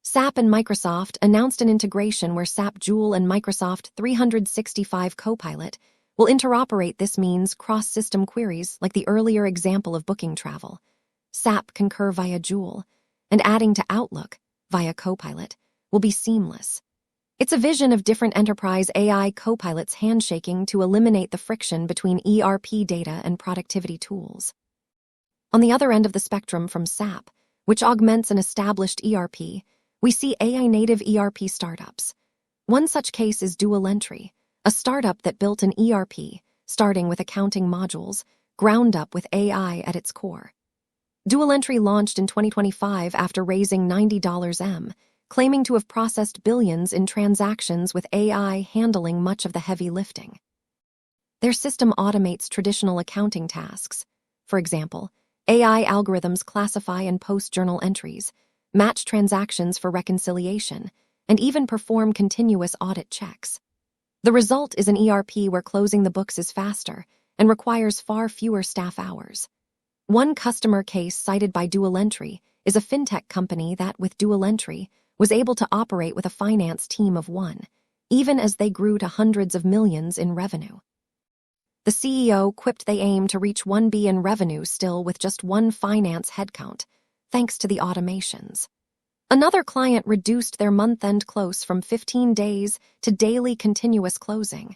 SAP and Microsoft announced an integration where SAP Joule and Microsoft 365 Copilot will interoperate. This means cross-system queries like the earlier example of booking travel. SAP concur via Joule, and adding to Outlook via Copilot will be seamless. It's a vision of different enterprise AI copilots handshaking to eliminate the friction between ERP data and productivity tools. On the other end of the spectrum from SAP, which augments an established ERP, we see AI-native ERP startups. One such case is Dual Entry, a startup that built an ERP, starting with accounting modules, ground up with AI at its core. Dual Entry launched in 2025 after raising $90 M, claiming to have processed billions in transactions with AI handling much of the heavy lifting. Their system automates traditional accounting tasks. For example, AI algorithms classify and post journal entries, match transactions for reconciliation, and even perform continuous audit checks. The result is an ERP where closing the books is faster and requires far fewer staff hours. One customer case cited by Dual Entry is a fintech company that, with dual entry, was able to operate with a finance team of one, even as they grew to hundreds of millions in revenue. The CEO quipped they aim to reach $1 billion in revenue still with just one finance headcount, thanks to the automations. Another client reduced their month-end close from 15 days to daily continuous closing,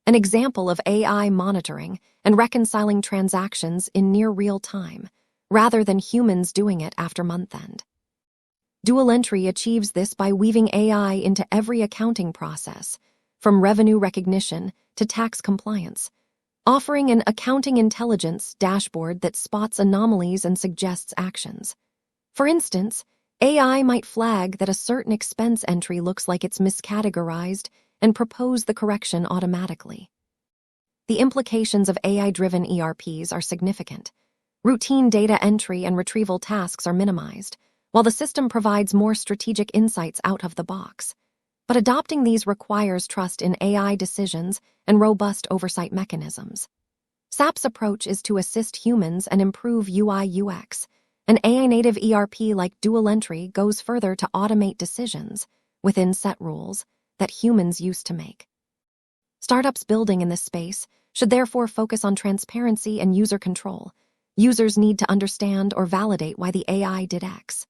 an example of AI monitoring and reconciling transactions in near real time, rather than humans doing it after month-end. Dual entry achieves this by weaving AI into every accounting process, from revenue recognition to tax compliance, offering an accounting intelligence dashboard that spots anomalies and suggests actions. For instance, AI might flag that a certain expense entry looks like it's miscategorized and propose the correction automatically. The implications of AI-driven ERPs are significant. Routine data entry and retrieval tasks are minimized, while the system provides more strategic insights out of the box. But adopting these requires trust in AI decisions and robust oversight mechanisms. SAP's approach is to assist humans and improve UI/UX. An AI-native ERP like dual entry goes further to automate decisions within set rules that humans used to make. Startups building in this space should therefore focus on transparency and user control. Users need to understand or validate why the AI did X.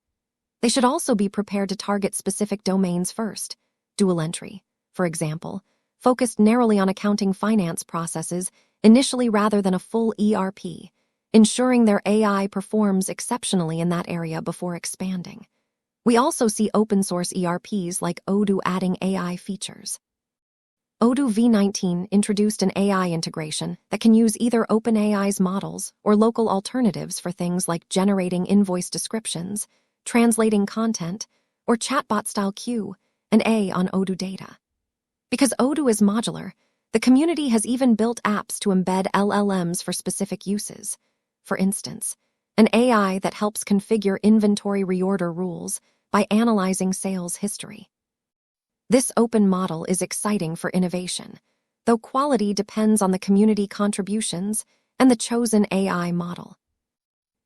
They should also be prepared to target specific domains first. Dual entry, for example, focused narrowly on accounting finance processes initially rather than a full ERP, ensuring their AI performs exceptionally in that area before expanding. We also see open-source ERPs like Odoo adding AI features. Odoo v19 introduced an AI integration that can use either OpenAI's models or local alternatives for things like generating invoice descriptions, translating content, or chatbot-style Q&A on Odoo data. Because Odoo is modular, the community has even built apps to embed LLMs for specific uses. For instance, an AI that helps configure inventory reorder rules by analyzing sales history. This open model is exciting for innovation, though quality depends on the community contributions and the chosen AI model.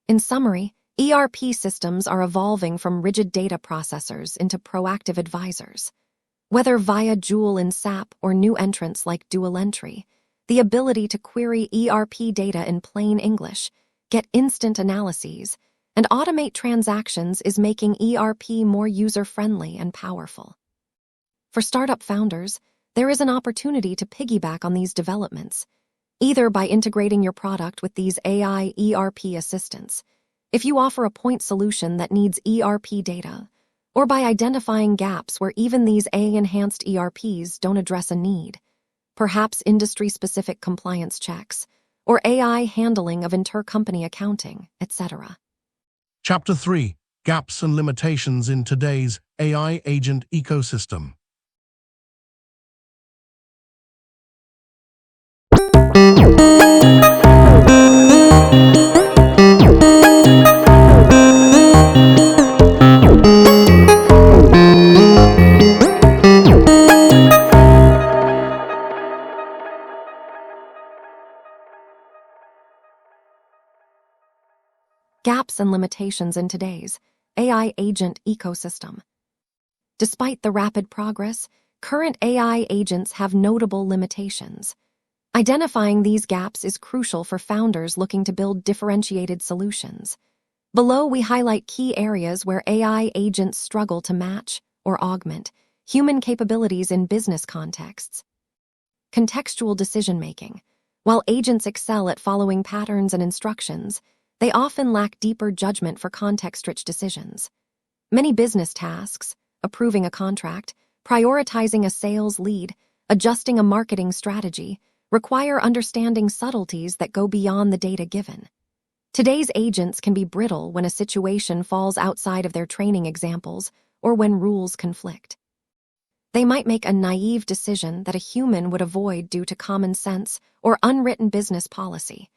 In summary, ERP systems are evolving from rigid data processors into proactive advisors. Whether via Joule in SAP or new entrants like dual entry, the ability to query ERP data in plain English, get instant analyses, and automate transactions is making ERP more user-friendly and powerful. For startup founders, there is an opportunity to piggyback on these developments, either by integrating your product with these AI ERP assistants, if you offer a point solution that needs ERP data, or by identifying gaps where even these AI-enhanced ERPs don't address a need, perhaps industry-specific compliance checks, or AI handling of intercompany accounting, etc. Chapter 3: Gaps and Limitations in Today's AI Agent Ecosystem. Gaps and limitations in today's AI agent ecosystem. Despite the rapid progress, current AI agents have notable limitations. Identifying these gaps is crucial for founders looking to build differentiated solutions. Below, we highlight key areas where AI agents struggle to match or augment human capabilities in business contexts. Contextual decision-making. While agents excel at following patterns and instructions, they often lack deeper judgment for context-rich decisions. Many business tasks, approving a contract, prioritizing a sales lead, adjusting a marketing strategy, require understanding subtleties that go beyond the data given. Today's agents can be brittle when a situation falls outside of their training examples or when rules conflict. They might make a naive decision that a human would avoid due to common sense or unwritten business policy.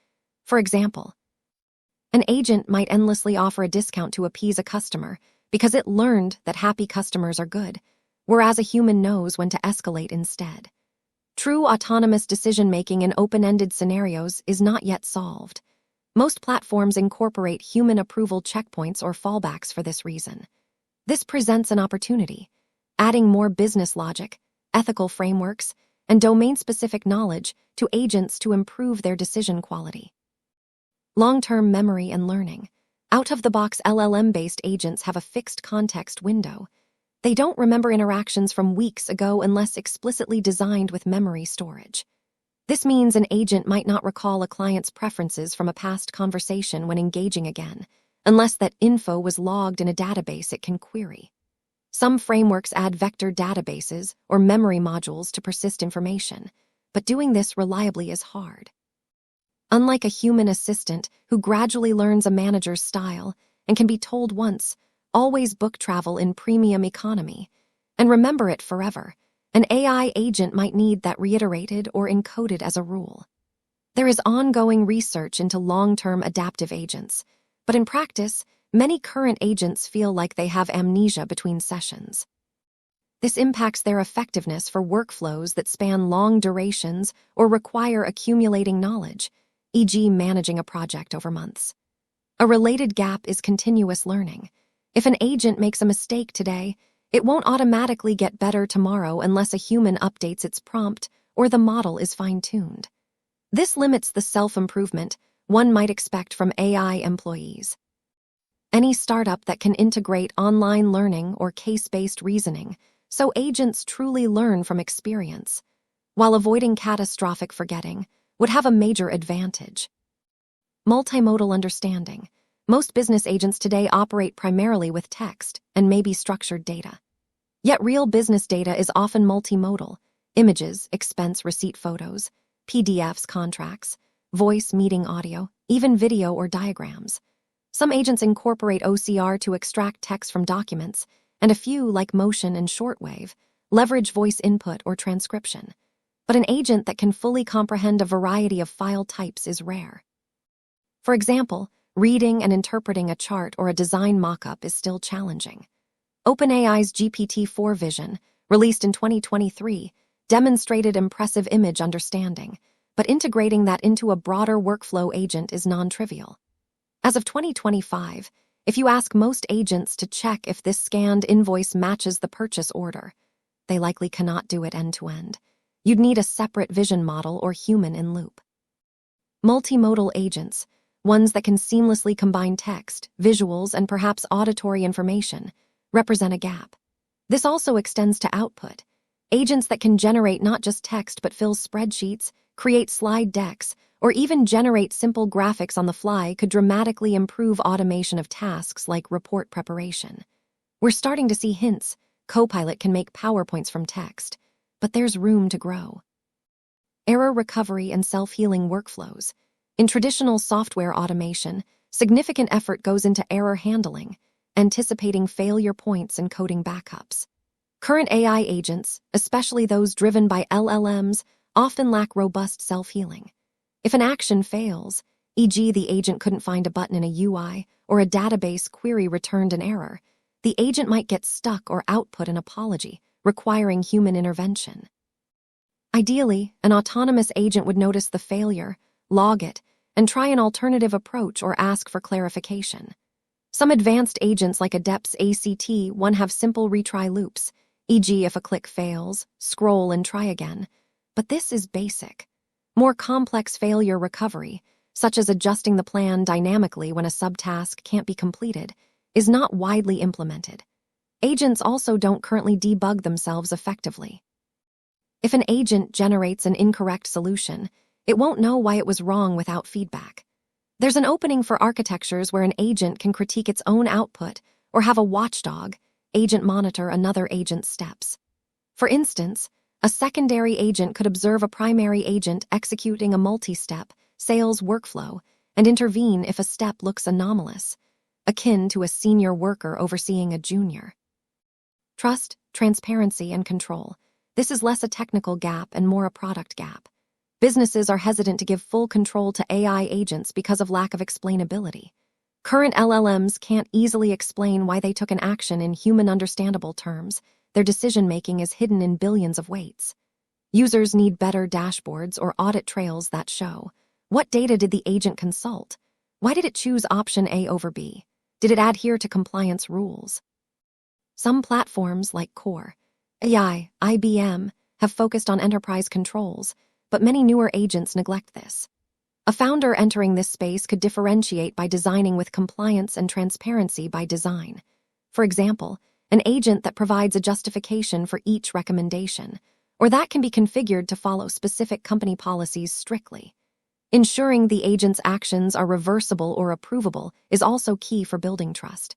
For example, an agent might endlessly offer a discount to appease a customer because it learned that happy customers are good, whereas a human knows when to escalate instead. True autonomous decision-making in open-ended scenarios is not yet solved. Most platforms incorporate human approval checkpoints or fallbacks for this reason. This presents an opportunity, adding more business logic, ethical frameworks, and domain-specific knowledge to agents to improve their decision quality. Long-term memory and learning. Out-of-the-box LLM-based agents have a fixed context window. They don't remember interactions from weeks ago unless explicitly designed with memory storage. This means an agent might not recall a client's preferences from a past conversation when engaging again, unless that info was logged in a database it can query. Some frameworks add vector databases or memory modules to persist information, but doing this reliably is hard. Unlike a human assistant who gradually learns a manager's style and can be told once, always book travel in premium economy, and remember it forever, an AI agent might need that reiterated or encoded as a rule. There is ongoing research into long-term adaptive agents, but in practice, many current agents feel like they have amnesia between sessions. This impacts their effectiveness for workflows that span long durations or require accumulating knowledge, e.g. managing a project over months. A related gap is continuous learning. If an agent makes a mistake today, it won't automatically get better tomorrow unless a human updates its prompt or the model is fine-tuned. This limits the self-improvement one might expect from AI employees. Any startup that can integrate online learning or case-based reasoning so agents truly learn from experience, while avoiding catastrophic forgetting, would have a major advantage. Multimodal understanding. Most business agents today operate primarily with text and maybe structured data. Yet real business data is often multimodal: images, expense receipt photos, PDFs, contracts, voice, meeting audio, even video or diagrams. Some agents incorporate OCR to extract text from documents, and a few, like motion and shortwave, leverage voice input or transcription. But an agent that can fully comprehend a variety of file types is rare. For example, reading and interpreting a chart or a design mock-up is still challenging. OpenAI's GPT-4 Vision, released in 2023, demonstrated impressive image understanding, but integrating that into a broader workflow agent is non-trivial. As of 2025, if you ask most agents to check if this scanned invoice matches the purchase order, they likely cannot do it end-to-end. You'd need a separate vision model or human in loop. Multimodal agents, ones that can seamlessly combine text, visuals, and perhaps auditory information, represent a gap. This also extends to output. Agents that can generate not just text but fill spreadsheets, create slide decks, or even generate simple graphics on the fly could dramatically improve automation of tasks like report preparation. We're starting to see hints. Copilot can make PowerPoints from text, but there's room to grow. Error recovery and self-healing workflows. In traditional software automation, significant effort goes into error handling, anticipating failure points and coding backups. Current AI agents, especially those driven by LLMs, often lack robust self-healing. If an action fails, e.g. the agent couldn't find a button in a UI or a database query returned an error, the agent might get stuck or output an apology, requiring human intervention. Ideally, an autonomous agent would notice the failure, log it, and try an alternative approach or ask for clarification. Some advanced agents like Adept's ACT-1 have simple retry loops, e.g. if a click fails, scroll and try again. But this is basic. More complex failure recovery, such as adjusting the plan dynamically when a subtask can't be completed, is not widely implemented. Agents also don't currently debug themselves effectively. If an agent generates an incorrect solution, it won't know why it was wrong without feedback. There's an opening for architectures where an agent can critique its own output or have a watchdog, agent monitor another agent's steps. For instance, a secondary agent could observe a primary agent executing a multi-step sales workflow and intervene if a step looks anomalous, akin to a senior worker overseeing a junior. Trust, transparency, and control. This is less a technical gap and more a product gap. Businesses are hesitant to give full control to AI agents because of lack of explainability. Current LLMs can't easily explain why they took an action in human-understandable terms. Their decision-making is hidden in billions of weights. Users need better dashboards or audit trails that show: what data did the agent consult? Why did it choose option A over B? Did it adhere to compliance rules? Some platforms like Core, AI, IBM, have focused on enterprise controls, but many newer agents neglect this. A founder entering this space could differentiate by designing with compliance and transparency by design. For example, an agent that provides a justification for each recommendation, or that can be configured to follow specific company policies strictly. Ensuring the agent's actions are reversible or approvable is also key for building trust.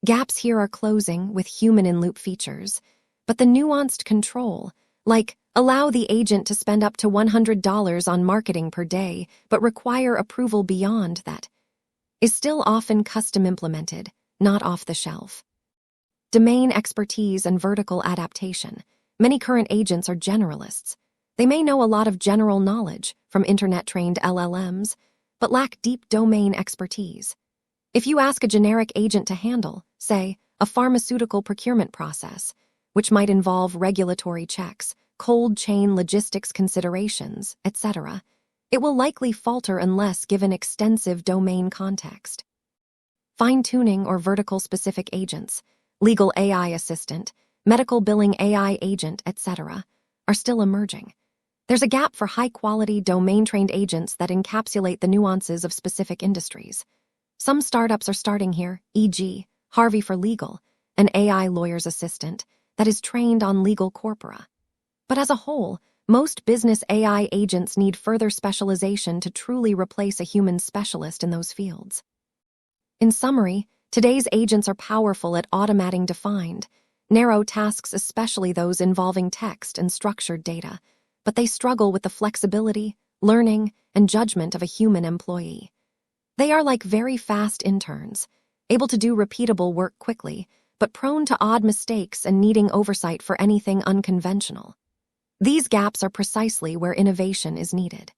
Gaps here are closing with human-in-loop features, but the nuanced control, like allow the agent to spend up to $100 on marketing per day but require approval beyond that, is still often custom implemented, not off the shelf. Domain expertise and vertical adaptation. Many current agents are generalists. They may know a lot of general knowledge from internet-trained LLMs, but lack deep domain expertise. If you ask a generic agent to handle, say, a pharmaceutical procurement process, which might involve regulatory checks, cold chain logistics considerations, etc., it will likely falter unless given extensive domain context. Fine-tuning or vertical-specific agents, legal AI assistant, medical billing AI agent, etc., are still emerging. There's a gap for high-quality, domain-trained agents that encapsulate the nuances of specific industries. Some startups are starting here, e.g., Harvey for Legal, an AI lawyer's assistant that is trained on legal corpora. But as a whole, most business AI agents need further specialization to truly replace a human specialist in those fields. In summary, today's agents are powerful at automating defined, narrow tasks, especially those involving text and structured data, but they struggle with the flexibility, learning, and judgment of a human employee. They are like very fast interns, able to do repeatable work quickly, but prone to odd mistakes and needing oversight for anything unconventional. These gaps are precisely where innovation is needed.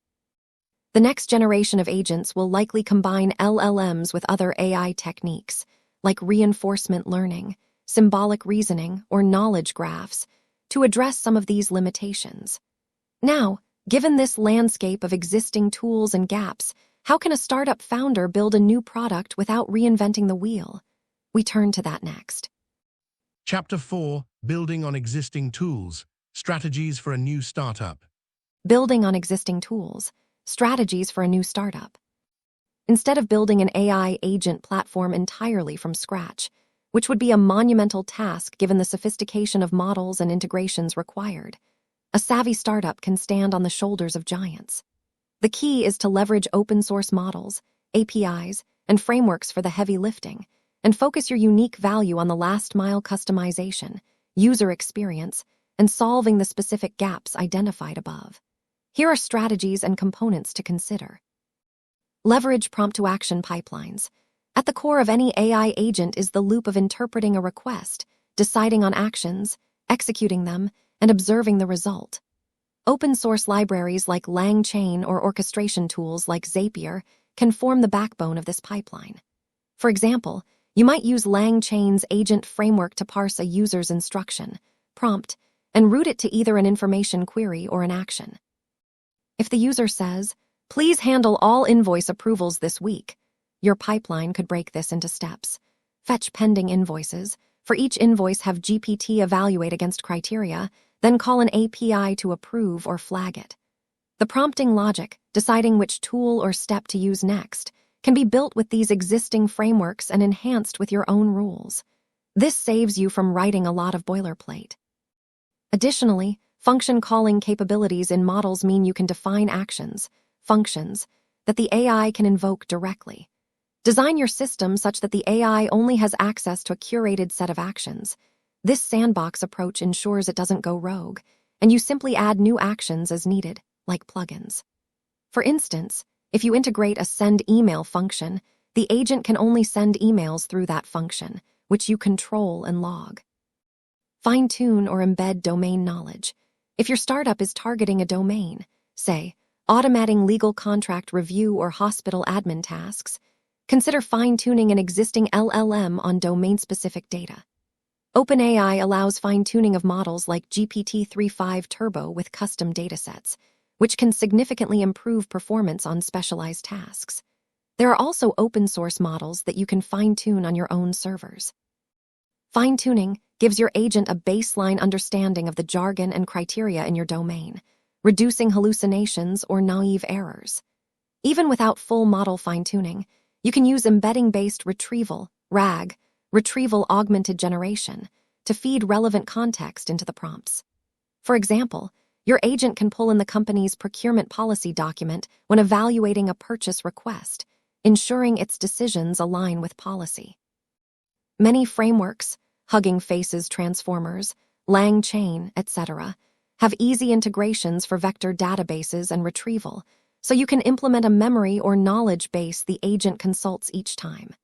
The next generation of agents will likely combine LLMs with other AI techniques, like reinforcement learning, symbolic reasoning, or knowledge graphs, to address some of these limitations. Now, given this landscape of existing tools and gaps, how can a startup founder build a new product without reinventing the wheel? We turn to that next. Chapter 4, Building on Existing Tools, Strategies for a New Startup. Building on existing tools, strategies for a new startup. Instead of building an AI agent platform entirely from scratch, which would be a monumental task given the sophistication of models and integrations required, a savvy startup can stand on the shoulders of giants. The key is to leverage open-source models, APIs, and frameworks for the heavy lifting, and focus your unique value on the last-mile customization, user experience, and solving the specific gaps identified above. Here are strategies and components to consider. Leverage prompt-to-action pipelines. At the core of any AI agent is the loop of interpreting a request, deciding on actions, executing them, and observing the result. Open-source libraries like LangChain or orchestration tools like Zapier can form the backbone of this pipeline. For example, you might use LangChain's agent framework to parse a user's instruction, prompt, and route it to either an information query or an action. If the user says, "Please handle all invoice approvals this week," your pipeline could break this into steps. Fetch pending invoices. For each invoice, have GPT evaluate against criteria, then call an API to approve or flag it. The prompting logic, deciding which tool or step to use next, can be built with these existing frameworks and enhanced with your own rules. This saves you from writing a lot of boilerplate. Additionally, function calling capabilities in models mean you can define actions, functions, that the AI can invoke directly. Design your system such that the AI only has access to a curated set of actions. This sandbox approach ensures it doesn't go rogue, and you simply add new actions as needed, like plugins. For instance, if you integrate a send email function, the agent can only send emails through that function, which you control and log. Fine-tune or embed domain knowledge. If your startup is targeting a domain, say, automating legal contract review or hospital admin tasks, consider fine-tuning an existing LLM on domain-specific data. OpenAI allows fine-tuning of models like GPT-3.5 Turbo with custom datasets, which can significantly improve performance on specialized tasks. There are also open-source models that you can fine-tune on your own servers. Fine-tuning gives your agent a baseline understanding of the jargon and criteria in your domain, reducing hallucinations or naive errors. Even without full model fine-tuning, you can use embedding-based retrieval, RAG, retrieval augmented generation, to feed relevant context into the prompts. For example, your agent can pull in the company's procurement policy document when evaluating a purchase request, ensuring its decisions align with policy. Many frameworks, Hugging Faces transformers, LangChain, etc., have easy integrations for vector databases and retrieval, so you can implement a memory or knowledge base the agent consults each time.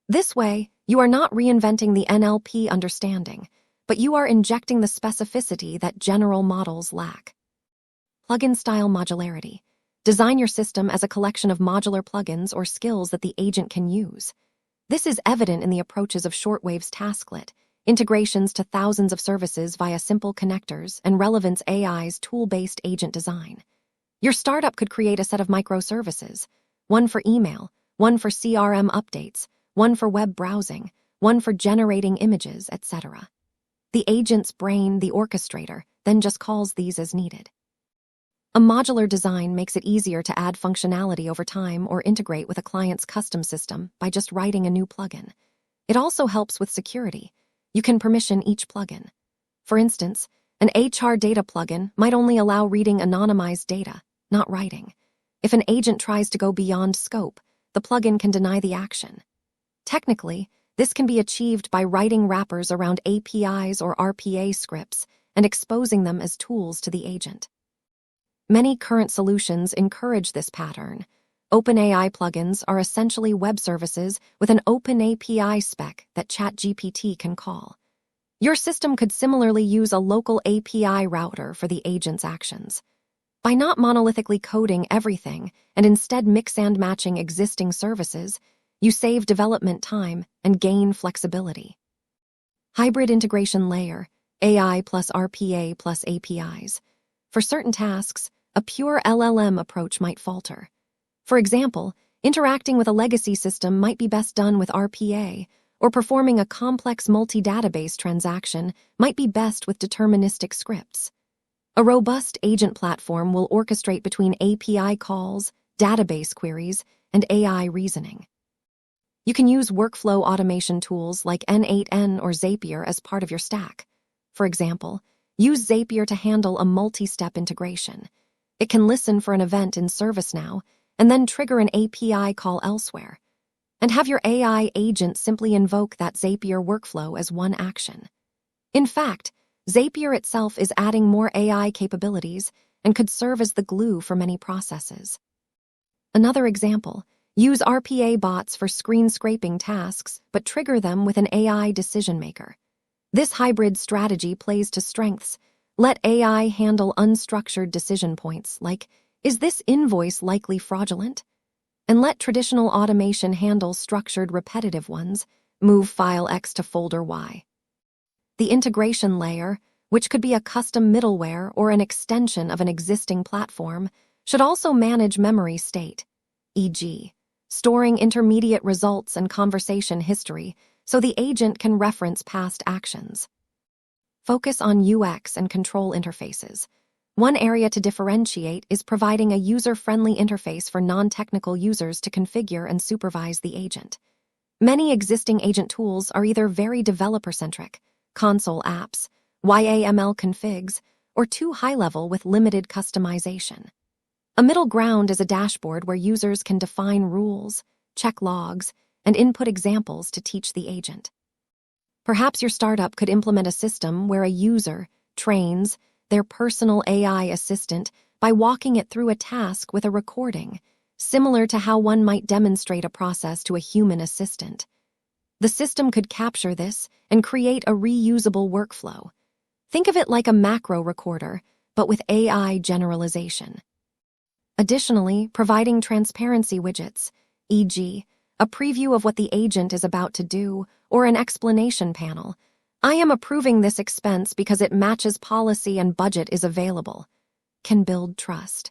This way, you are not reinventing the NLP understanding, but you are injecting the specificity that general models lack. Plugin-style modularity. Design your system as a collection of modular plugins or skills that the agent can use. This is evident in the approaches of Shortwave's Tasklet, integrations to thousands of services via simple connectors, and Relevance AI's tool-based agent design. Your startup could create a set of microservices, one for email, one for CRM updates, one for web browsing, one for generating images, etc. The agent's brain, the orchestrator, then just calls these as needed. A modular design makes it easier to add functionality over time or integrate with a client's custom system by just writing a new plugin. It also helps with security. You can permission each plugin. For instance, an HR data plugin might only allow reading anonymized data, not writing. If an agent tries to go beyond scope, the plugin can deny the action. Technically, this can be achieved by writing wrappers around APIs or RPA scripts and exposing them as tools to the agent. Many current solutions encourage this pattern. OpenAI plugins are essentially web services with an open API spec that ChatGPT can call. Your system could similarly use a local API router for the agent's actions. By not monolithically coding everything and instead mix and matching existing services, you save development time and gain flexibility. Hybrid integration layer, AI plus RPA plus APIs. For certain tasks, a pure LLM approach might falter. For example, interacting with a legacy system might be best done with RPA, or performing a complex multi-database transaction might be best with deterministic scripts. A robust agent platform will orchestrate between API calls, database queries, and AI reasoning. You can use workflow automation tools like N8N or Zapier as part of your stack. For example, use Zapier to handle a multi-step integration. It can listen for an event in ServiceNow and then trigger an API call elsewhere, and have your AI agent simply invoke that Zapier workflow as one action. In fact, Zapier itself is adding more AI capabilities and could serve as the glue for many processes. Another example, use RPA bots for screen scraping tasks, but trigger them with an AI decision maker. This hybrid strategy plays to strengths. Let AI handle unstructured decision points like, is this invoice likely fraudulent? And let traditional automation handle structured repetitive ones, move file X to folder Y. The integration layer, which could be a custom middleware or an extension of an existing platform, should also manage memory state, e.g., storing intermediate results and conversation history so the agent can reference past actions. Focus on UX and control interfaces. One area to differentiate is providing a user-friendly interface for non-technical users to configure and supervise the agent. Many existing agent tools are either very developer-centric, console apps, YAML configs, or too high-level with limited customization. A middle ground is a dashboard where users can define rules, check logs, and input examples to teach the agent. Perhaps your startup could implement a system where a user trains their personal AI assistant by walking it through a task with a recording, similar to how one might demonstrate a process to a human assistant. The system could capture this and create a reusable workflow. Think of it like a macro recorder, but with AI generalization. Additionally, providing transparency widgets, e.g., a preview of what the agent is about to do, or an explanation panel. I am approving this expense because it matches policy and budget is available, can build trust.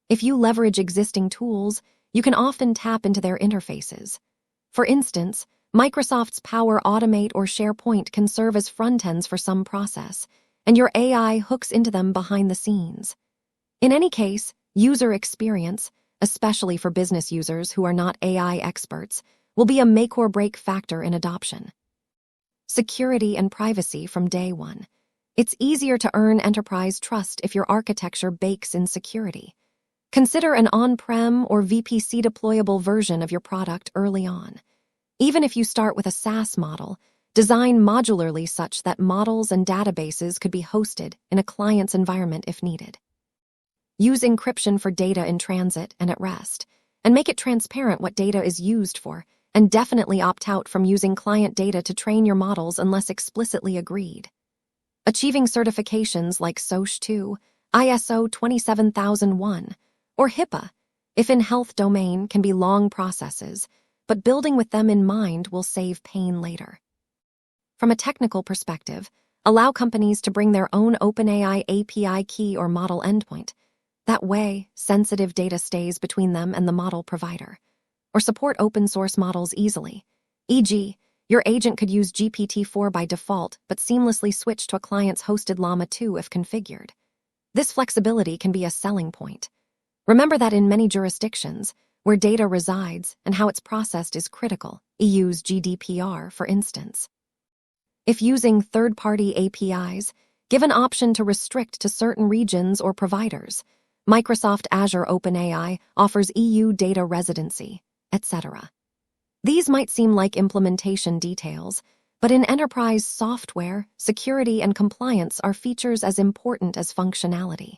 If you leverage existing tools, you can often tap into their interfaces. For instance, Microsoft's Power Automate or SharePoint can serve as front ends for some process, and your AI hooks into them behind the scenes. In any case, user experience, especially for business users who are not AI experts, will be a make or break factor in adoption. Security and privacy from day one. It's easier to earn enterprise trust if your architecture bakes in security. Consider an on-prem or VPC deployable version of your product early on. Even if you start with a SaaS model, design modularly such that models and databases could be hosted in a client's environment if needed. Use encryption for data in transit and at rest, and make it transparent what data is used for, and definitely opt out from using client data to train your models unless explicitly agreed. Achieving certifications like SOC 2, ISO 27001, or HIPAA, if in health domain, can be long processes, but building with them in mind will save pain later. From a technical perspective, allow companies to bring their own OpenAI API key or model endpoint. That way, sensitive data stays between them and the model provider. Or support open-source models easily. E.g., your agent could use GPT-4 by default but seamlessly switch to a client's hosted Llama 2 if configured. This flexibility can be a selling point. Remember that in many jurisdictions, where data resides and how it's processed is critical, EU's GDPR, for instance. If using third-party APIs, give an option to restrict to certain regions or providers. Microsoft Azure OpenAI offers EU data residency, etc. These might seem like implementation details, but in enterprise software, security and compliance are features as important as functionality.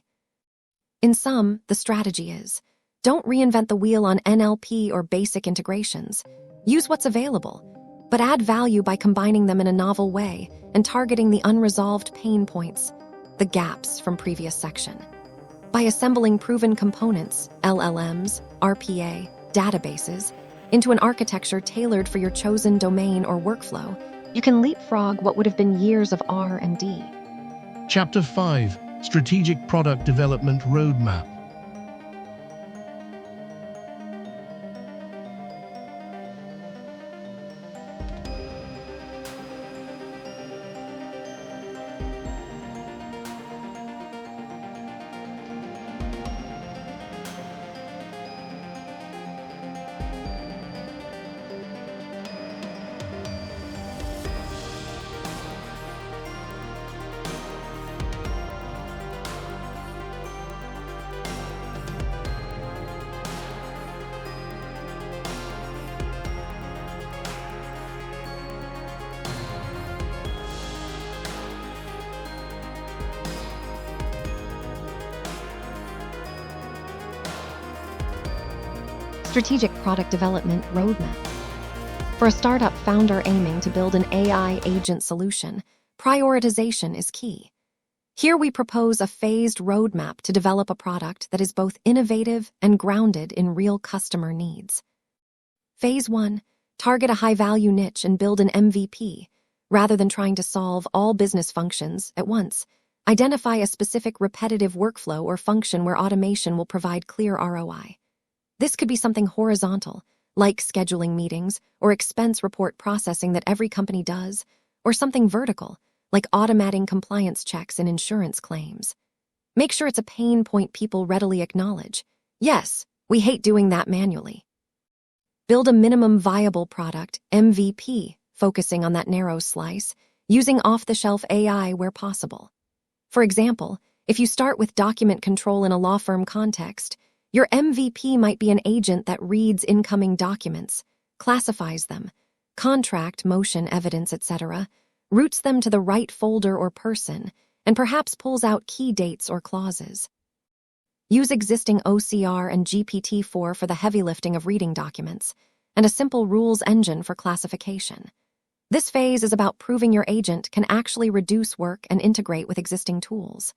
In sum, the strategy is, don't reinvent the wheel on NLP or basic integrations. Use what's available, but add value by combining them in a novel way and targeting the unresolved pain points, the gaps from previous section. By assembling proven components, LLMs, RPA, databases, into an architecture tailored for your chosen domain or workflow, you can leapfrog what would have been years of R&D. Chapter 5: Strategic Product Development Roadmap. Strategic Product Development Roadmap. For a startup founder aiming to build an AI agent solution, prioritization is key. Here we propose a phased roadmap to develop a product that is both innovative and grounded in real customer needs. Phase 1, target a high-value niche and build an MVP. Rather than trying to solve all business functions at once, identify a specific repetitive workflow or function where automation will provide clear ROI. This could be something horizontal, like scheduling meetings or expense report processing that every company does, or something vertical, like automating compliance checks and insurance claims. Make sure it's a pain point people readily acknowledge. Yes, we hate doing that manually. Build a minimum viable product, MVP, focusing on that narrow slice, using off-the-shelf AI where possible. For example, if you start with document control in a law firm context, your MVP might be an agent that reads incoming documents, classifies them, contract, motion, evidence, etc., routes them to the right folder or person, and perhaps pulls out key dates or clauses. Use existing OCR and GPT-4 for the heavy lifting of reading documents, and a simple rules engine for classification. This phase is about proving your agent can actually reduce work and integrate with existing tools.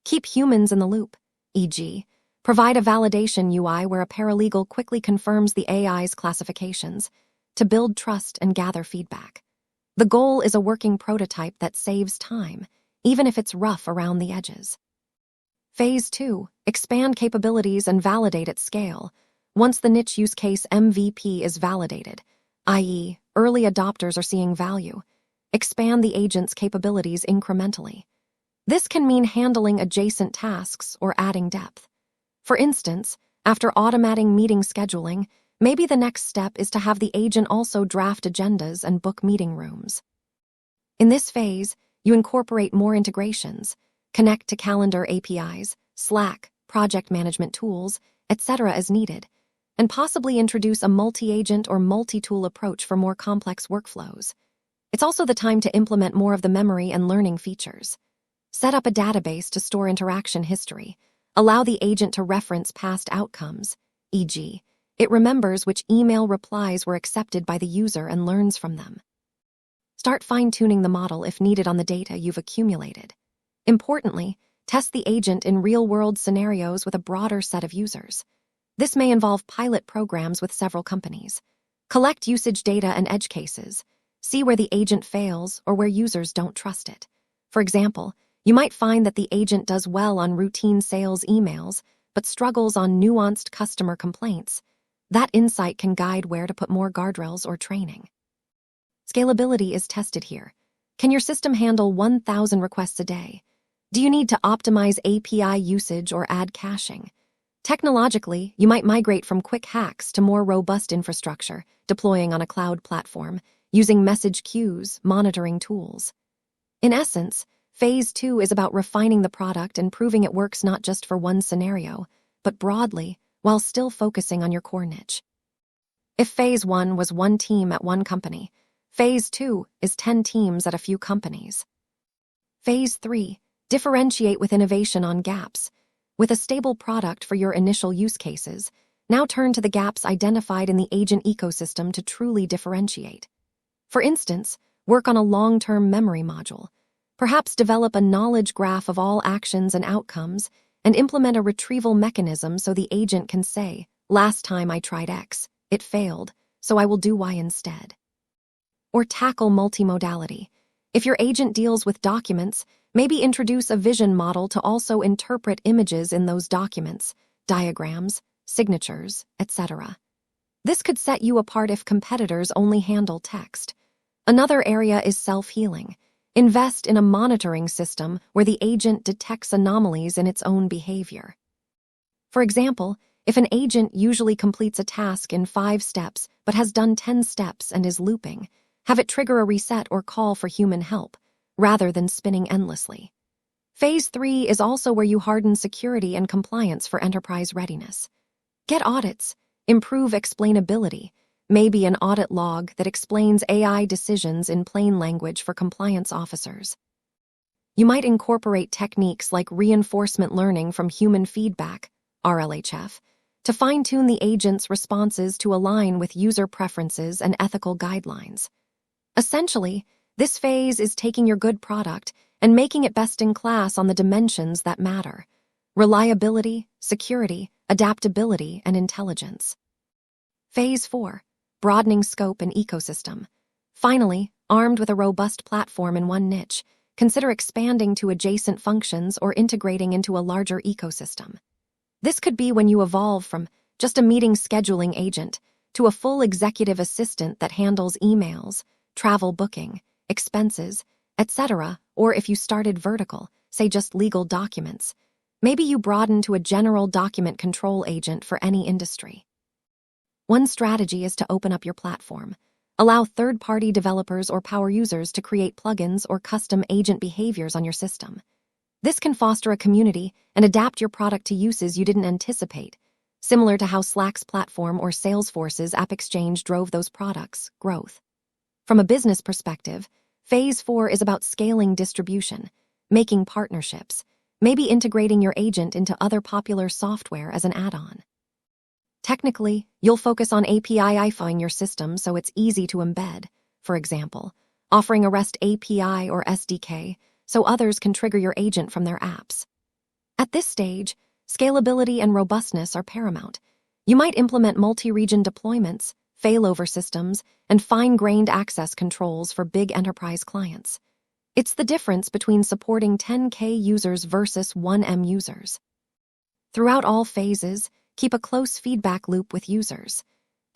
Keep humans in the loop, e.g., provide a validation UI where a paralegal quickly confirms the AI's classifications to build trust and gather feedback. The goal is a working prototype that saves time, even if it's rough around the edges. Phase 2, expand capabilities and validate at scale. once the niche use case MVP is validated, i.e., early adopters are seeing value, expand the agent's capabilities incrementally. This can mean handling adjacent tasks or adding depth. For instance, after automating meeting scheduling, maybe the next step is to have the agent also draft agendas and book meeting rooms. In this phase, you incorporate more integrations, connect to calendar APIs, Slack, project management tools, etc. as needed, and possibly introduce a multi-agent or multi-tool approach for more complex workflows. It's also the time to implement more of the memory and learning features. Set up a database to store interaction history. Allow the agent to reference past outcomes, e.g., it remembers which email replies were accepted by the user and learns from them. Start fine-tuning the model if needed on the data you've accumulated. Importantly, test the agent in real-world scenarios with a broader set of users. This may involve pilot programs with several companies. Collect usage data and edge cases. See where the agent fails or where users don't trust it. For example, you might find that the agent does well on routine sales emails, but struggles on nuanced customer complaints. That insight can guide where to put more guardrails or training. Scalability is tested here. Can your system handle 1,000 requests a day? Do you need to optimize API usage or add caching? Technologically, you might migrate from quick hacks to more robust infrastructure, deploying on a cloud platform, using message queues, monitoring tools. In essence, Phase 2 is about refining the product and proving it works not just for one scenario, but broadly, while still focusing on your core niche. If Phase 1 was one team at one company, Phase 2 is 10 teams at a few companies. Phase 3, differentiate with innovation on gaps. With a stable product for your initial use cases, now turn to the gaps identified in the agent ecosystem to truly differentiate. For instance, work on a long-term memory module. Perhaps develop a knowledge graph of all actions and outcomes and implement a retrieval mechanism so the agent can say, "Last time I tried X, it failed, so I will do Y instead." Or tackle multimodality. If your agent deals with documents, maybe introduce a vision model to also interpret images in those documents, diagrams, signatures, etc. This could set you apart if competitors only handle text. Another area is self-healing. Invest in a monitoring system where the agent detects anomalies in its own behavior. For example, if an agent usually completes a task in 5 steps but has done 10 steps and is looping, have it trigger a reset or call for human help, rather than spinning endlessly. Phase 3 is also where you harden security and compliance for enterprise readiness. Get audits, improve explainability, maybe an audit log that explains AI decisions in plain language for compliance officers. You might incorporate techniques like reinforcement learning from human feedback, RLHF, to fine-tune the agent's responses to align with user preferences and ethical guidelines. Essentially, this phase is taking your good product and making it best in class on the dimensions that matter: reliability, security, adaptability, and intelligence. Phase 4. Broadening scope and ecosystem. Finally, armed with a robust platform in one niche, consider expanding to adjacent functions or integrating into a larger ecosystem. This could be when you evolve from just a meeting scheduling agent to a full executive assistant that handles emails, travel booking, expenses, etc., or if you started vertical, say just legal documents, maybe you broaden to a general document control agent for any industry. One strategy is to open up your platform. Allow third-party developers or power users to create plugins or custom agent behaviors on your system. This can foster a community and adapt your product to uses you didn't anticipate, similar to how Slack's platform or Salesforce's AppExchange drove those products' growth. From a business perspective, Phase 4 is about scaling distribution, making partnerships, maybe integrating your agent into other popular software as an add-on. Technically, you'll focus on API-ifying your system so it's easy to embed, for example, offering a REST API or SDK so others can trigger your agent from their apps. At this stage, scalability and robustness are paramount. You might implement multi-region deployments, failover systems, and fine-grained access controls for big enterprise clients. It's the difference between supporting 10K users versus 1M users. Throughout all phases, keep a close feedback loop with users.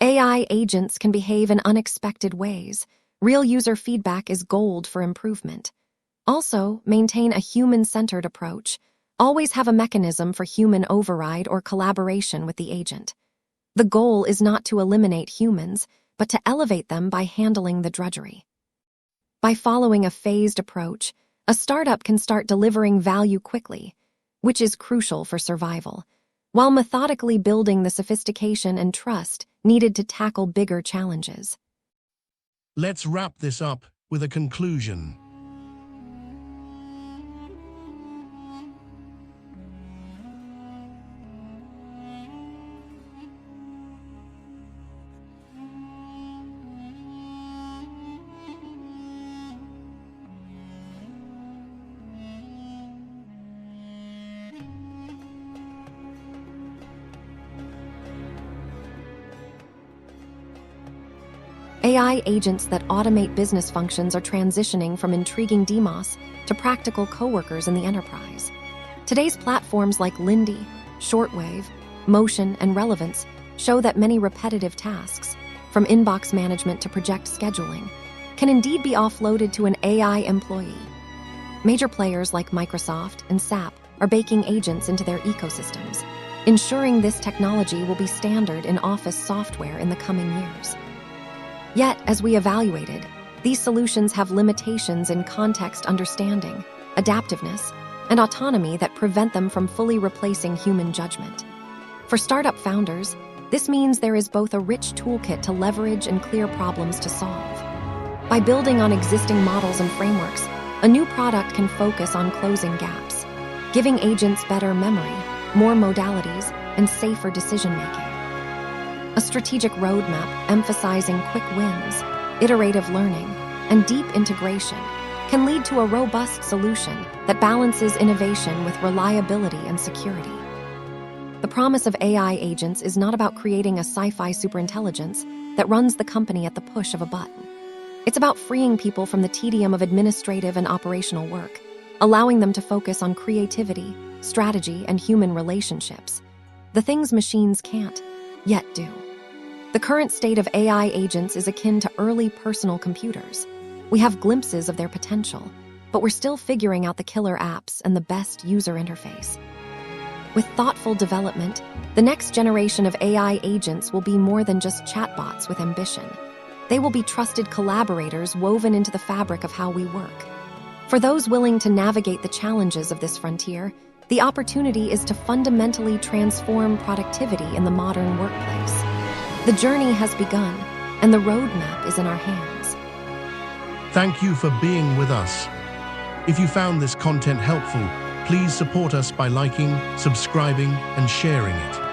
AI agents can behave in unexpected ways. Real user feedback is gold for improvement. Also, maintain a human-centered approach. Always have a mechanism for human override or collaboration with the agent. The goal is not to eliminate humans, but to elevate them by handling the drudgery. By following a phased approach, a startup can start delivering value quickly, which is crucial for survival, while methodically building the sophistication and trust needed to tackle bigger challenges. Let's wrap this up with a conclusion. AI agents that automate business functions are transitioning from intriguing demos to practical coworkers in the enterprise. Today's platforms like Lindy, Shortwave, Motion, and Relevance show that many repetitive tasks, from inbox management to project scheduling, can indeed be offloaded to an AI employee. Major players like Microsoft and SAP are baking agents into their ecosystems, ensuring this technology will be standard in office software in the coming years. Yet, as we evaluated, these solutions have limitations in context understanding, adaptiveness, and autonomy that prevent them from fully replacing human judgment. For startup founders, this means there is both a rich toolkit to leverage and clear problems to solve. By building on existing models and frameworks, a new product can focus on closing gaps, giving agents better memory, more modalities, and safer decision-making. A strategic roadmap emphasizing quick wins, iterative learning, and deep integration can lead to a robust solution that balances innovation with reliability and security. The promise of AI agents is not about creating a sci-fi superintelligence that runs the company at the push of a button. It's about freeing people from the tedium of administrative and operational work, allowing them to focus on creativity, strategy, and human relationships, the things machines can't yet do. The current state of AI agents is akin to early personal computers. We have glimpses of their potential, but we're still figuring out the killer apps and the best user interface. With thoughtful development, the next generation of AI agents will be more than just chatbots with ambition. They will be trusted collaborators woven into the fabric of how we work. For those willing to navigate the challenges of this frontier, the opportunity is to fundamentally transform productivity in the modern workplace. The journey has begun, and the roadmap is in our hands. Thank you for being with us. If you found this content helpful, please support us by liking, subscribing, and sharing it.